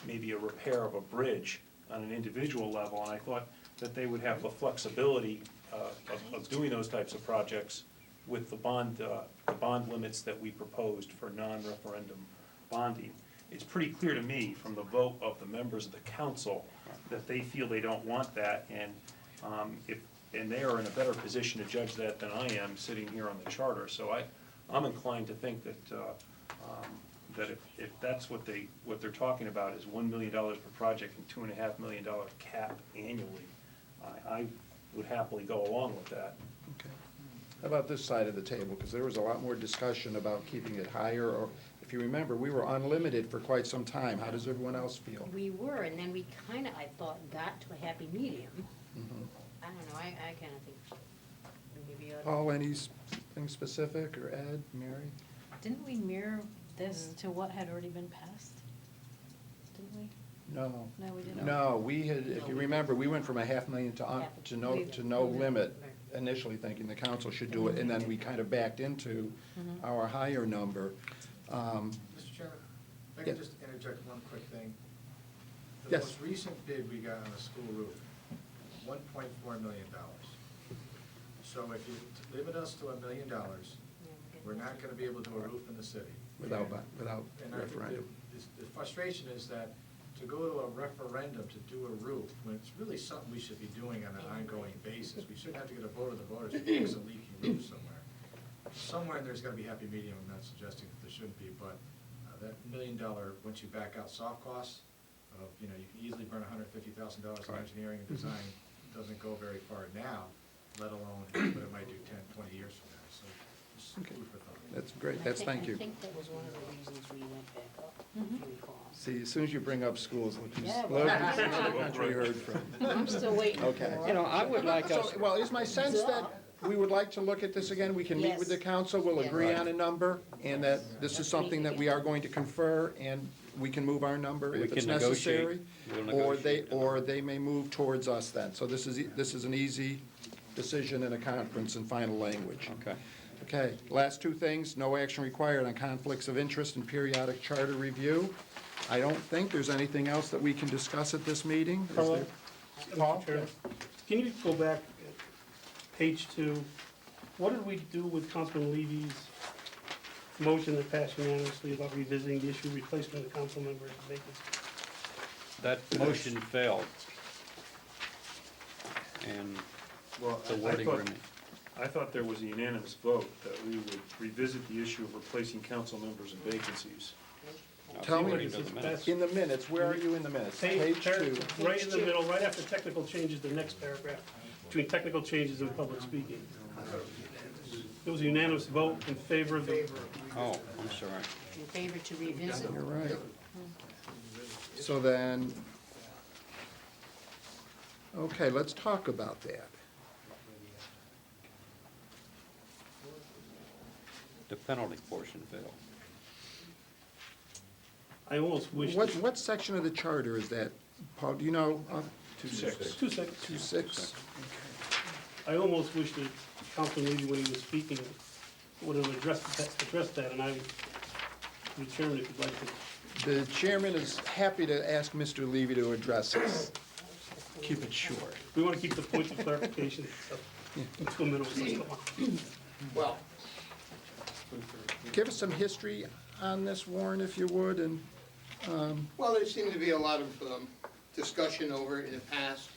maybe a repair of a bridge on an individual level. And I thought that they would have the flexibility of doing those types of projects with the bond limits that we proposed for non-referendum bonding. It's pretty clear to me from the vote of the members of the council that they feel they don't want that, and and they are in a better position to judge that than I am sitting here on the charter. So I'm inclined to think that if that's what they're talking about is $1 million per project and $2.5 million cap annually, I would happily go along with that. Okay. How about this side of the table? Because there was a lot more discussion about keeping it higher, or if you remember, we were unlimited for quite some time. How does everyone else feel? We were, and then we kinda, I thought, got to a happy medium. Mhm. I don't know, I kinda think maybe ought to. Paul, anything specific, or Ed, Mary? Didn't we mirror this to what had already been passed? Didn't we? No. No, we didn't. No, we had, if you remember, we went from $500,000 to no limit, initially thinking the council should do it, and then we kind of backed into our higher number. Mr. Chairman, if I Yeah. could just interject one quick thing. The Yes. most recent bid we got on a school roof, $1.4 million. So if you limit us to $1 million, we're not gonna be able to do a roof in the city. Without And I think referendum. the frustration is that to go to a referendum to do a roof, when it's really something we should be doing on an ongoing basis, we shouldn't have to get a vote of the voters to fix a leaking roof somewhere. Somewhere there's gotta be happy medium, I'm not suggesting that there shouldn't be, but that $1 million, once you back out soft costs, you can easily burn $150,000 in Right. engineering and design, doesn't go very far now, let alone what it might do 10, 20 years from now, so just Okay. food for thought. That's great, that's, thank you. I think that was one of the reasons we went back up, if you recall. See, as soon as you bring up schools, look who's Yeah, look well, who's another country heard from. I'm still waiting for Okay. more. I would like us. So, well, is my sense that we would like to look at this again? We can meet with the Yes. council, we'll agree Yes. on a number, and that this is something that we are going to confer, and we can move our number We if it's can negotiate. necessary. We'll negotiate. Or they may move towards us then. So this is an easy decision in a conference in final language. Okay. Okay, last two things, no action required on conflicts of interest and periodic charter review. I don't think there's anything else that we can discuss at this meeting. Is Carlo? there? Paul? Mr. Chairman, can you go back, page 2? What did we do with Councilman Levy's motion that passed unanimously about revisiting the issue, replacement of council members' vacancy. That motion failed. And Well, the wording remains. I thought there was a unanimous vote that we would revisit the issue of replacing council members and vacancies. Tell me, According to the minutes. in the minutes, where are you in the minutes? Page Page 2. right in the middle, right after technical changes, the next paragraph, between technical changes and public speaking. There was a unanimous vote in favor of the, Oh, I'm sorry. In favor to revisit? You're right. So then, okay, let's talk about that. The penalty portion failed. I almost wish. What section of the charter is that, Paul, do you know? 2-6. 2-6. 2-6? I almost wish that Councilman Levy, when he was speaking, would have addressed that, and I, the chairman, if you'd like to. The chairman is happy to ask Mr. Levy to address this. Keep it short. We want to keep the points of clarification to a minimum. Well, Give us some history on this, Warren, if you would, and, well, there seemed to be a lot of discussion over it in the past.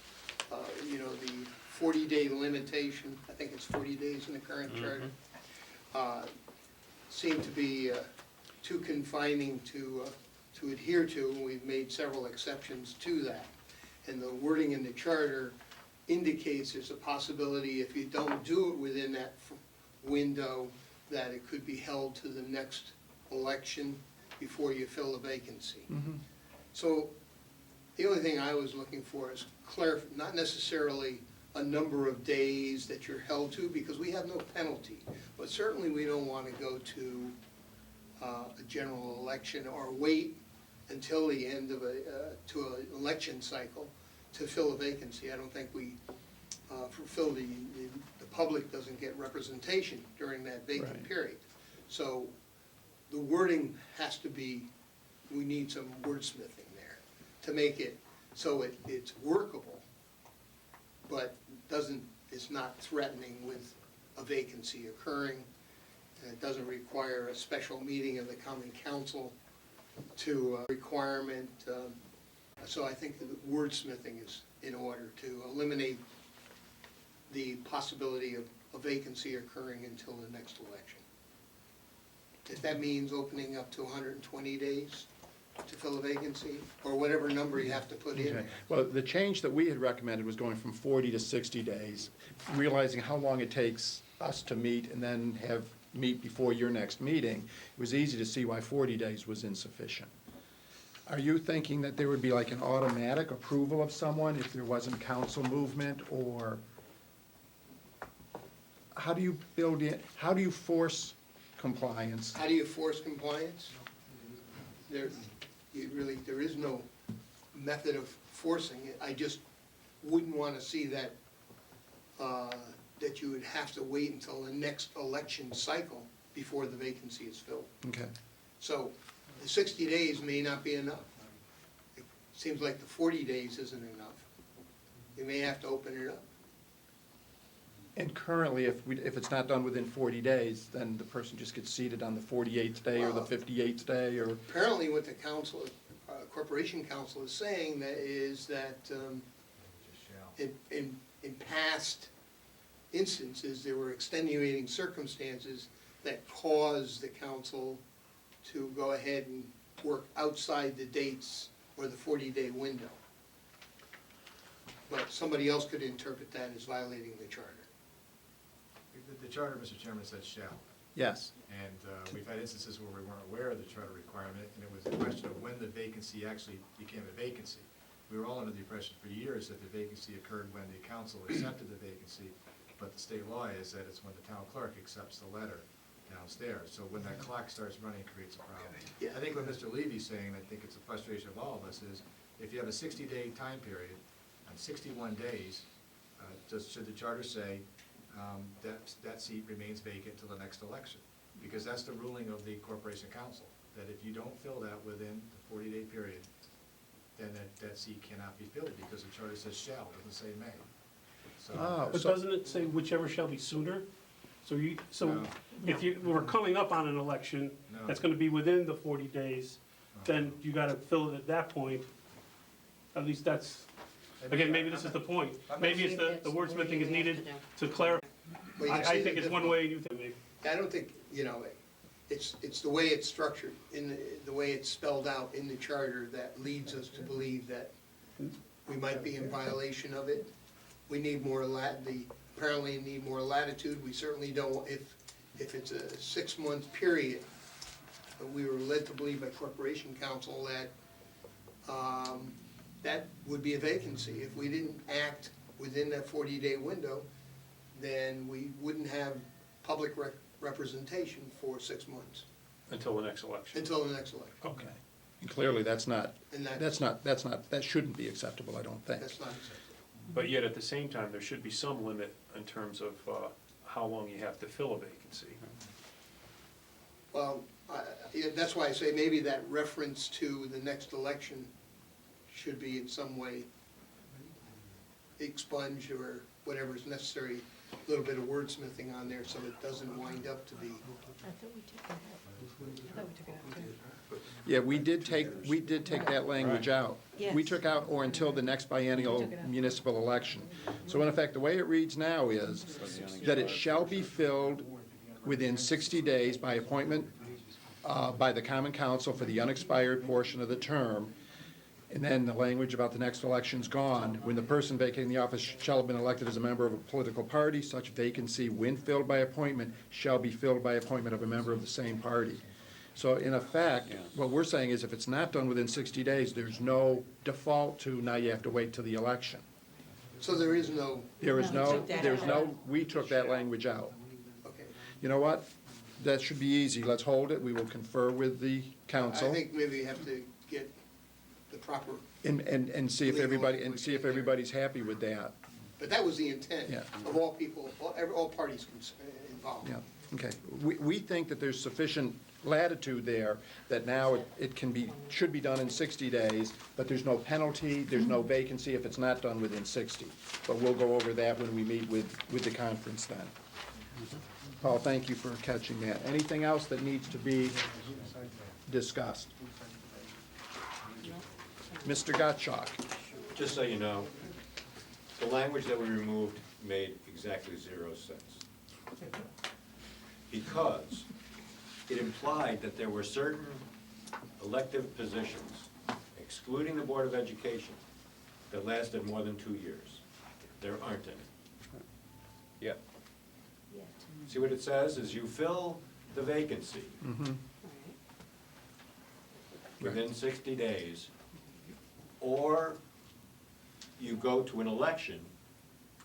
You know, the 40-day limitation, I think it's 40 days in the current charter, seemed to be too confining to adhere to, and we've made several exceptions to that. And the wording in the charter indicates there's a possibility, if you don't do it within that window, that it could be held to the next election before you fill a vacancy. So the only thing I was looking for is not necessarily a number of days that you're held to, because we have no penalty. But certainly we don't want to go to a general election or wait until the end of to an election cycle to fill a vacancy. I don't think we fulfill the public doesn't get representation during that vacant Right. period. So the wording has to be, we need some wordsmithing there to make it so it's workable, but it's not threatening with a vacancy occurring. And it doesn't require a special meeting of the common council to requirement. So I think the wordsmithing is in order to eliminate the possibility of a vacancy occurring until the next election. If that means opening up to 120 days to fill a vacancy, or whatever number you have to put in. okay. Well, the change that we had recommended was going from 40 to 60 days, realizing how long it takes us to meet and then meet before your next meeting. It was easy to see why 40 days was insufficient. Are you thinking that there would be like an automatic approval of someone if there wasn't council movement, or how do you build in, how do you force compliance? How do you force compliance? There is no method of forcing it. I just wouldn't want to see that, that you would have to wait until the next election cycle before the vacancy is filled. Okay. So the 60 days may not be enough. It seems like the 40 days isn't enough. You may have to open it up. And currently, if it's not done within 40 days, then the person just gets seated on the 48th day or the 58th day, or? Apparently what the council, Corporation Council is saying that in past instances, there were extenuating circumstances that caused the council to go ahead and work outside the dates or the 40-day window. But somebody else could interpret that as violating the charter. The charter, Mr. Chairman, says shall. Yes. And we've had instances where we weren't aware of the charter requirement, and it was a question of when the vacancy actually became a vacancy. We were all under the impression for years that the vacancy occurred when the council accepted the vacancy, but the state law is that it's when the town clerk accepts the letter downstairs. So when that clock starts running, it creates a problem. Yeah. I think what Mr. Levy's saying, and I think it's a frustration of all of us, is if you have a 60-day time period, on 61 days, should the charter say that seat remains vacant till the next election? Because that's the ruling of the Corporation Council, that if you don't fill that within the 40-day period, then that seat cannot be filled, because the charter says shall, it doesn't say may. So, Oh, But so- doesn't it say whichever shall be sooner? So No. if we're coming up on an election, No. that's gonna be within the 40 days, then you gotta fill it at that point. At least that's, again, maybe this is the point. Maybe it's the wordsmithing is needed to clarify. Well, you can I see think the it's one way, you think, maybe. I don't think, it's the way it's structured, the way it's spelled out in the charter that leads us to believe that we might be in violation of it. We need more apparently need more latitude. We certainly don't, if it's a 6-month period, but we were led to believe by Corporation Counsel that that would be a vacancy. If we didn't act within that 40-day window, then we wouldn't have public representation for 6 months, Until the next election. until the next election. Okay. And clearly, that shouldn't be acceptable, I don't think. That's not acceptable. But yet, at the same time, there should be some limit in terms of how long you have to fill a vacancy. Well, yeah, that's why I say maybe that reference to the next election should be in some way expunged or whatever is necessary, a little bit of wordsmithing on there so it doesn't wind up to be. I thought we took that out. I thought we took it out too. Yeah, we did take that language out. We Yes. took out "or until the next biennial municipal election." So in effect, the way it reads now is that it shall be filled within 60 days by appointment by the common council for the unexpired portion of the term. And then the language about the next election's gone. When the person vacating the office shall have been elected as a member of a political party, such vacancy, when filled by appointment, shall be filled by appointment of a member of the same party. So in effect, what we're saying is if it's not done within 60 days, there's no default to now you have to wait till the election. So there is no, There is No, no, we took that there's out. no, we took that language out. okay. You know what? That should be easy. Let's hold it. We will confer with the council. I think maybe you have to get the proper, And see if everybody's happy with that. but that was the intent Yeah. of all people, all parties involved. Yeah, okay. We think that there's sufficient latitude there, that now it should be done in 60 days, but there's no penalty, there's no vacancy if it's not done within 60. But we'll go over that when we meet with the conference then. Paul, thank you for catching that. Anything else that needs to be discussed? Mr. Gottschalk? Just so you know, the language that we removed made exactly 0 sense. Because it implied that there were certain elective positions, excluding the Board of Education, that lasted more than 2 years. There aren't any. Yep. See what it says, is you fill the vacancy within 60 days, or you go to an election,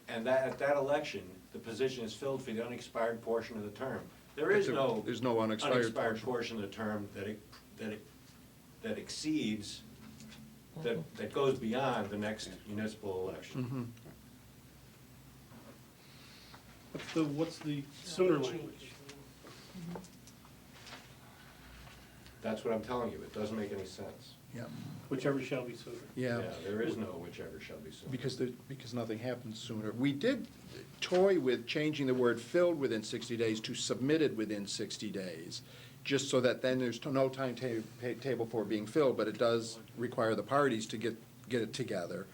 and at that election, the position is filled for the unexpired portion of the term. There is no There's no unexpired portion. portion of the term that exceeds, that goes beyond the next municipal election. What's the sooner language? That's what I'm telling you, it doesn't make any sense. Yeah, Whichever shall be sooner. yeah. There is no whichever shall be soon. Because nothing happens sooner. We did toy with changing the word filled within 60 days to submitted within 60 days, just so that then there's no timetable for being filled, but it does require the parties to get it together.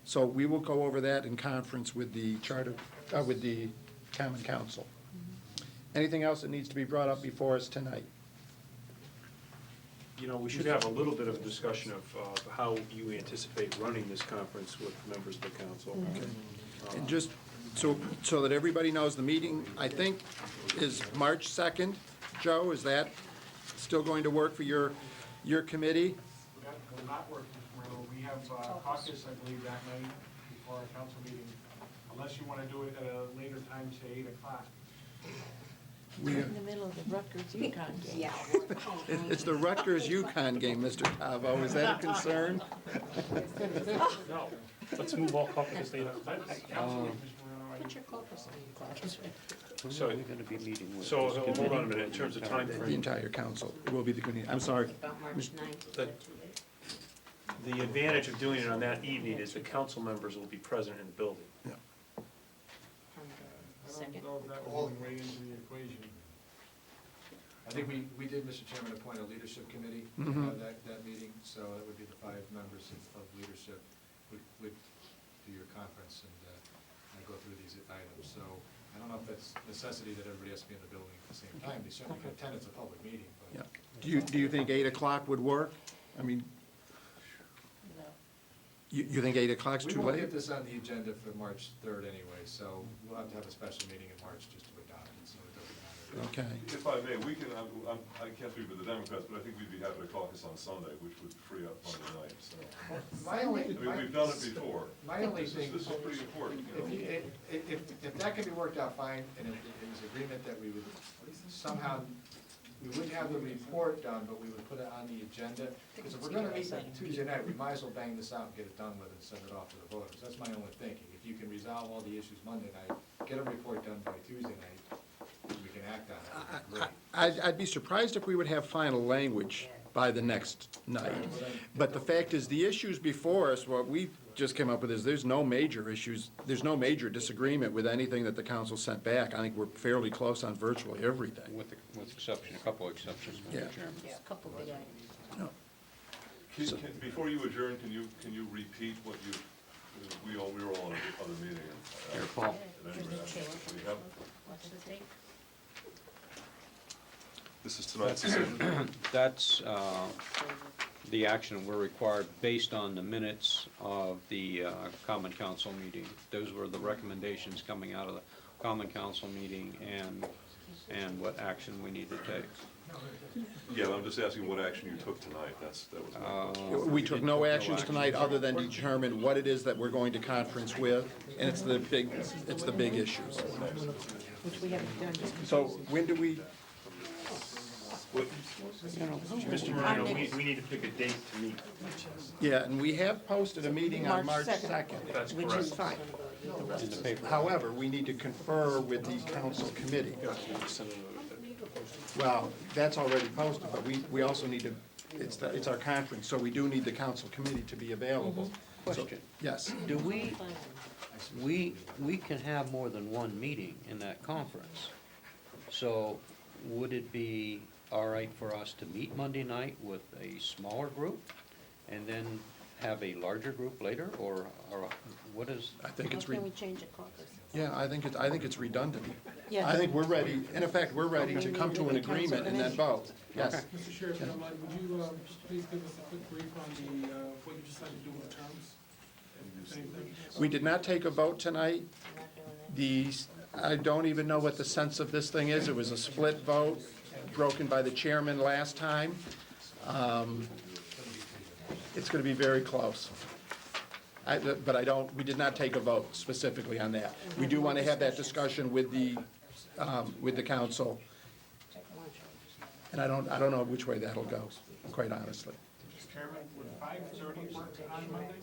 So we will go over that in conference with the with the Common Council. Anything else that needs to be brought up before us tonight? You know, we should have a little bit of a discussion of how you anticipate running this conference with members of the council. And just so that everybody knows, the meeting, I think, is March 2nd. Joe, is that still going to work for your committee? That will not work tomorrow. We have caucus, I believe, that night before our council meeting, unless you want to do it at a later time, say 8 o'clock. In the middle of the Rutgers-UConn game. Yeah. It's the Rutgers-UConn game, Mr. Tavo. Is that a concern? No, let's move all caucus to 8 o'clock. Put your caucus in your caucus. So, We're gonna be meeting with. so hold on a minute, in terms of time The frame, entire council will be the committee. I'm sorry. About March 9th. That- the advantage of doing it on that evening is the council members will be present in the building. Second. I don't know if that would weigh into the equation. I think we did, Mr. Chairman, appoint a leadership committee, that meeting, so that would be the 5 members of leadership would do your conference and go through these items. So I don't know if that's necessity that everybody has to be in the building at the same time. They certainly can attend, it's a public meeting, but. Yeah. Do you think 8 o'clock would work? I mean, you think 8 o'clock's We too won't late? get this on the agenda for March 3rd anyway, so we'll have to have a special meeting in March just to adopt it, so it doesn't matter. Okay. If I may, we can, I can't speak for the Democrats, but I think we'd be happy to caucus on Sunday, which would free up Monday night, so. My only, I mean, we've done it before. My only This thing. is pretty important, you know. If that can be worked out fine, and if it was agreement that we would somehow, we wouldn't have the report done, but we would put it on the agenda, because if we're gonna meet on Tuesday night, we might as well bang this out and get it done with and send it off to the voters. That's my only thinking. If you can resolve all the issues Monday night, get a report done by Tuesday night, we can act on it, that'd be great. I'd be surprised if we would have final language by the next night. But the fact is, the issues before us, what we just came up with is there's no major issues, there's no major disagreement with anything that the council sent back. I think we're fairly close on virtually everything. With exception, a couple of exceptions, Yeah. Mr. Chairman. Yeah, a couple big items. Before you adjourn, can you repeat what you, we were all in another meeting. Here, Paul. At any rate, we have- What's the date? This is tonight's decision. That's the action we're required based on the minutes of the Common Council meeting. Those were the recommendations coming out of the Common Council meeting and what action we need to take. Yeah, I'm just asking what action you took tonight, that was my. We took no actions tonight other than determine what it is that we're going to conference with, and it's the big issues. Which we haven't done yet. So when do we, Mr. Moreno, we need to pick a date to meet. yeah, and we have posted a meeting on March 2nd. That's Which is fine. In the paper. However, we need to confer with the council committee. Well, that's already posted, but we also need to, it's our conference, so we do need the council committee to be available. So- Question. Yes. Do we can have more than one meeting in that conference. So would it be all right for us to meet Monday night with a smaller group and then have a larger group later, or what is? I think How it's, can we change a caucus? yeah, I think it's redundant. Yeah. I think we're ready, in effect, we're ready to come to an agreement and then vote. Yes. Okay. Mr. Sheriff, if you don't mind, would you please give us a quick brief on the, what you decided to do with the terms? Same thing? We did not take a vote tonight. We're not doing that. I don't even know what the sense of this thing is. It was a split vote, broken by the chairman last time. It's going to be very close. But we did not take a vote specifically on that. We do want to have that discussion with the council, and I don't know which way that'll go, quite honestly. Mr. Chairman, would 5:30 work on Monday?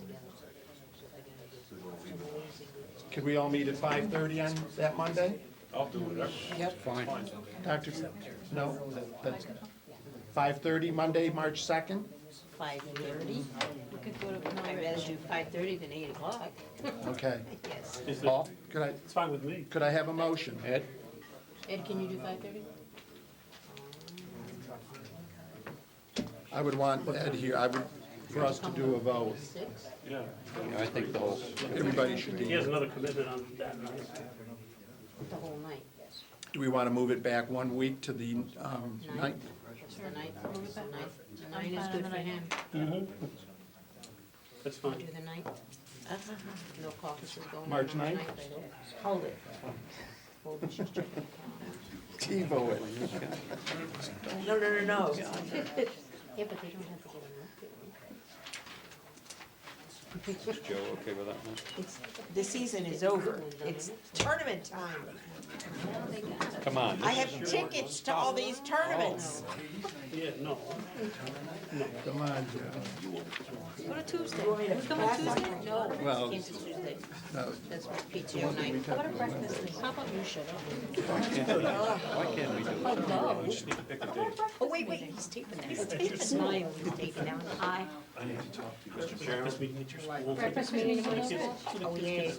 Could we all meet at 5:30 on that Monday? I'll do whatever. Yep. Fine. Dr., no, that's 5:30, Monday, March 2nd? 5:30? We could go to, I'd rather do 5:30 than 8 o'clock. Okay. Yes. Paul, could It's fine with me. I have a motion? Ed? Ed, can you do 5:30? I would want Ed here, for us to do a vote. 6? Yeah. I think the whole, Everybody should be He has here. another commitment on that night. The whole night. Do we want to move it back 1 week to the 9th? What's the ninth? Move it back. The I'm ninth is fine good on for the him. That's Do fine. the ninth? No caucuses going on March the 9th? I hope. Hold it. Hold it, she's checking the calendar. TiVo it. No. Yeah, but they don't have to get an update. is Joe okay with that one? The season is over. It's tournament time. Come on. I have tickets to all these tournaments. Yeah, no. Come on, Joe. Go to Tuesday. Who's coming Tuesday? No, Well, can't do Tuesday. No, That's PTO night. what a breakfast is. How about you shut up? Why can't we do it? Oh, no. Just need to pick a date. Oh, wait, he's taping that. He's taping. Smile, he's taping down. Aye. I need to talk to you, Mr. Chairman. Breakfast meeting at your school. Breakfast meeting, Oh, yeah.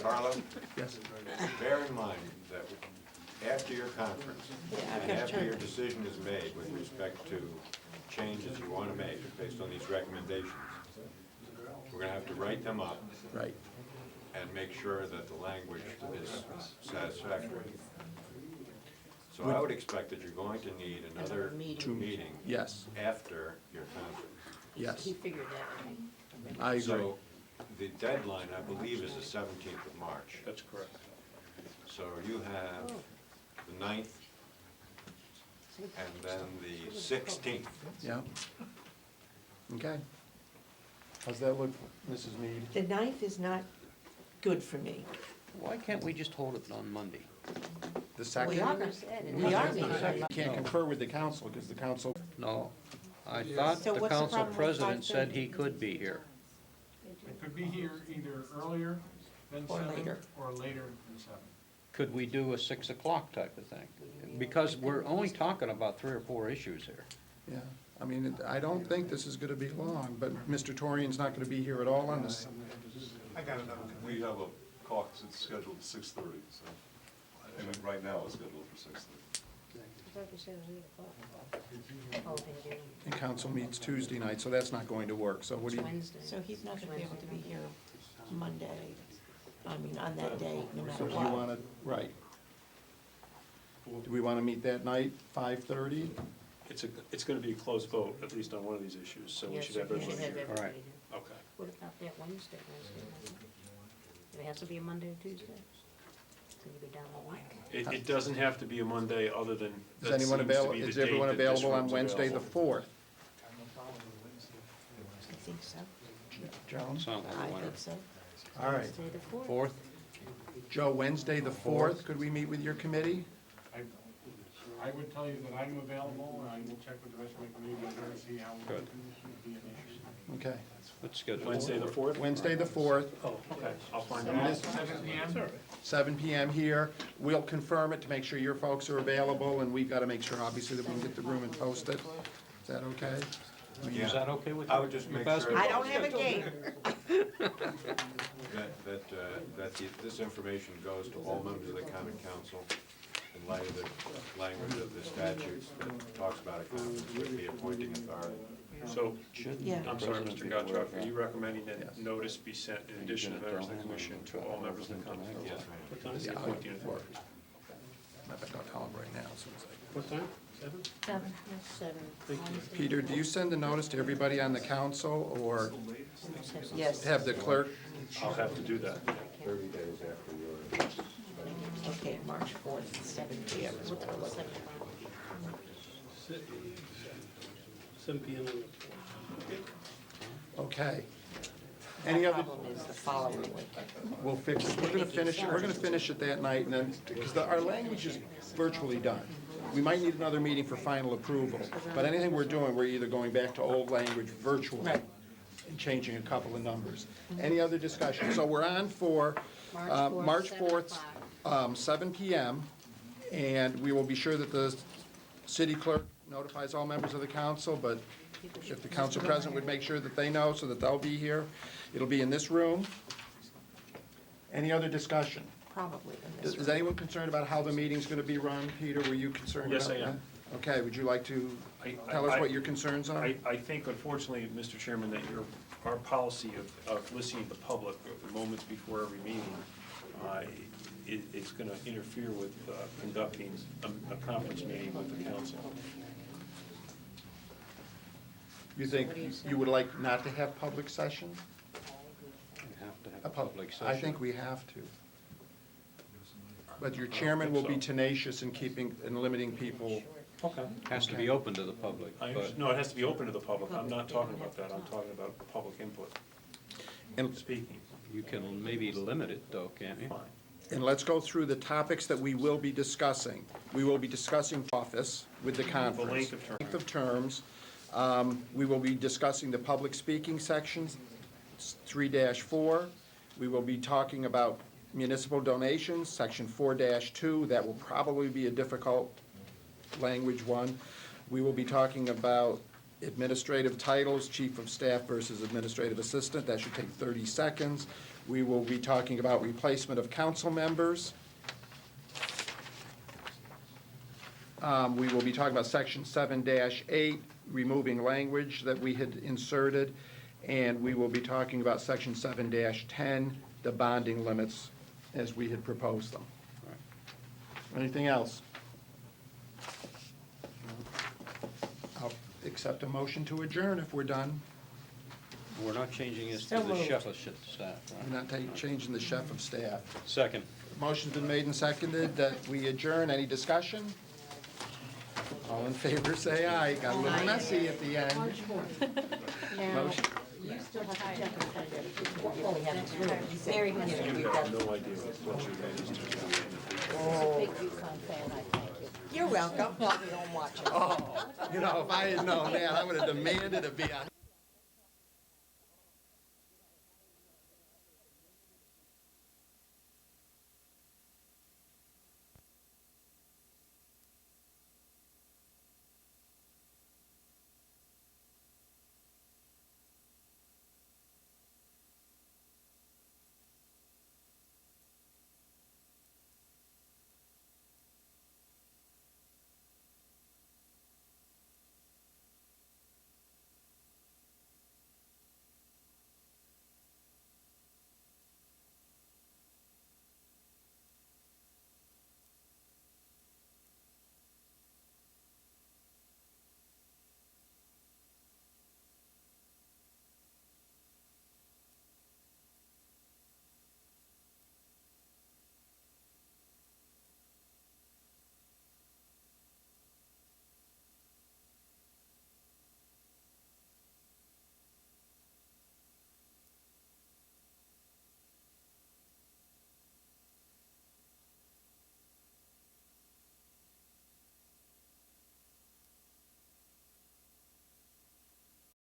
Carlo, yes. bear in mind, that after your conference, Yeah, I've and got after to- your decision is made with respect to changes you want to make based on these recommendations, we're going to have to write them up Right. and make sure that the language is satisfactory. So I would expect that you're going to need another meeting Yes, after your conference. yes, He figured that out. I agree. So the deadline, I believe, is the 17th of March. That's correct. So you have the 9th and then the 16th. Yeah. Okay. How's that look, Mrs. Mead? The 9th is not good for me. Why can't we just hold it on Monday? The second? We are, we are meeting. Can't confer with the council, because the council, No, I thought So the what's the council problem with president said 5:30? he could be here. It could be here either earlier than Or 7 later. or later than 7. Could we do a 6 o'clock type of thing? Because we're only talking about 3 or 4 issues here. yeah, I mean, I don't think this is gonna be long, but Mr. Torian's not gonna be here at all on this. I got it. We have a caucus that's scheduled at 6:30, so, and right now it's scheduled for 6:30. And council meets Tuesday night, so that's not going to work, so what do you, Wednesday. So he's not gonna be able to be here Monday, I mean, on that day, no matter so do you what. wanna, right. Do we wanna meet that night, 5:30? It's gonna be a close vote, at least on one of these issues, so we Yes, should have we should everybody have here. everybody All right. here. Okay. What about that Wednesday? It has to be a Monday or Tuesday? So you go down a week? It doesn't have to be a Monday, other than, Is that anyone seems to available, be the is date everyone that this available on room's Wednesday, the available. 4th? I think so. Joan? Sounds like I a winner. think so. All right. Wednesday the fourth. 4th? Joe, Wednesday, the 4th, could we meet with your committee? I would tell you that I'm available, and I will check with the rest of my committee and see how it Good. would be an issue. Okay. Let's schedule. Wednesday, the 4th? Wednesday, the 4th, Oh, okay, I'll find And out. this- 7 p.m.? 7 PM here. We'll confirm it to make sure your folks are available, and we've got to make sure, obviously, that we can get the room and post it. Is that okay? Is that okay with you? I would just make Pastor? sure I don't have a game. that this information goes to all members of the common council in light of the language of the statutes that talks about a conference with the appointing authority. So, Yeah. I'm sorry, President Mr. be aware of Gottschalk, are that? you recommending that Yes. notice be sent in addition to members of the commission to all members of the council? Yes, What time is the Yeah, appointing I'll- authority? I'm going to tell them right now, as soon as I... What time? 7? 7. Wednesday. Peter, do you send a notice to everybody on the council, or Yes. have the clerk? I'll have to do that. 30 days after your... Okay, March 4th, 7 p.m. is what we're looking at. 7 PM on the 4th. Okay. The Any other, problem is the following week. we'll fix it. We're going to finish it that night, and then, because our language is virtually done. We might need another meeting for final approval, but anything we're doing, we're either going back to old language virtually Right. and changing a couple of numbers. Any other discussion? So we're on for March 4th, 7 PM, and we will be sure that the city clerk notifies all members of the council, but if the council president would make sure that they know so that they'll be here. It'll be in this room. Any other discussion? Probably in this Is room. anyone concerned about how the meeting's going to be run? Peter, were you concerned about Yes, that? I am. Okay, would you like to tell us what your concerns are? I think unfortunately, Mr. Chairman, that our policy of listening to the public moments before every meeting, it's going to interfere with conducting a conference meeting with the council. You think you would like not to have public session? We have to have A a public session. I think we have to. But your chairman will be tenacious in keeping, and limiting people. Okay. Has to be open to the public, but No, it has to be open to the public. I'm not talking about that. I'm talking about public input, And speaking. you can maybe limit it though, can't you? Fine. And let's go through the topics that we will be discussing. We will be discussing office with the conference. length of term. Length of terms. We will be discussing the public speaking sections, 3-4. We will be talking about municipal donations, section 4-2. That will probably be a difficult language one. We will be talking about administrative titles, chief of staff versus administrative assistant. That should take 30 seconds. We will be talking about replacement of council members. We will be talking about section 7-8, removing language that we had inserted, and we will be talking about section 7-10, the bonding limits as we had proposed them. Anything else? I'll accept a motion to adjourn if we're done. We're not changing this So to the moved. chef of staff, We're right? not changing the chef of staff. Second. Motion's been made and seconded that we adjourn. Any discussion? All in favor, say aye. Got a little messy at the end. Now, Motion. you still have to check and find out. Well, we have to do it. He said, Mary has you know, to. You have no idea what your name is. he's a big UConn fan, I thank you. You're welcome. Probably don't watch it. Oh, you know, if I had known that, I would have demanded to be on.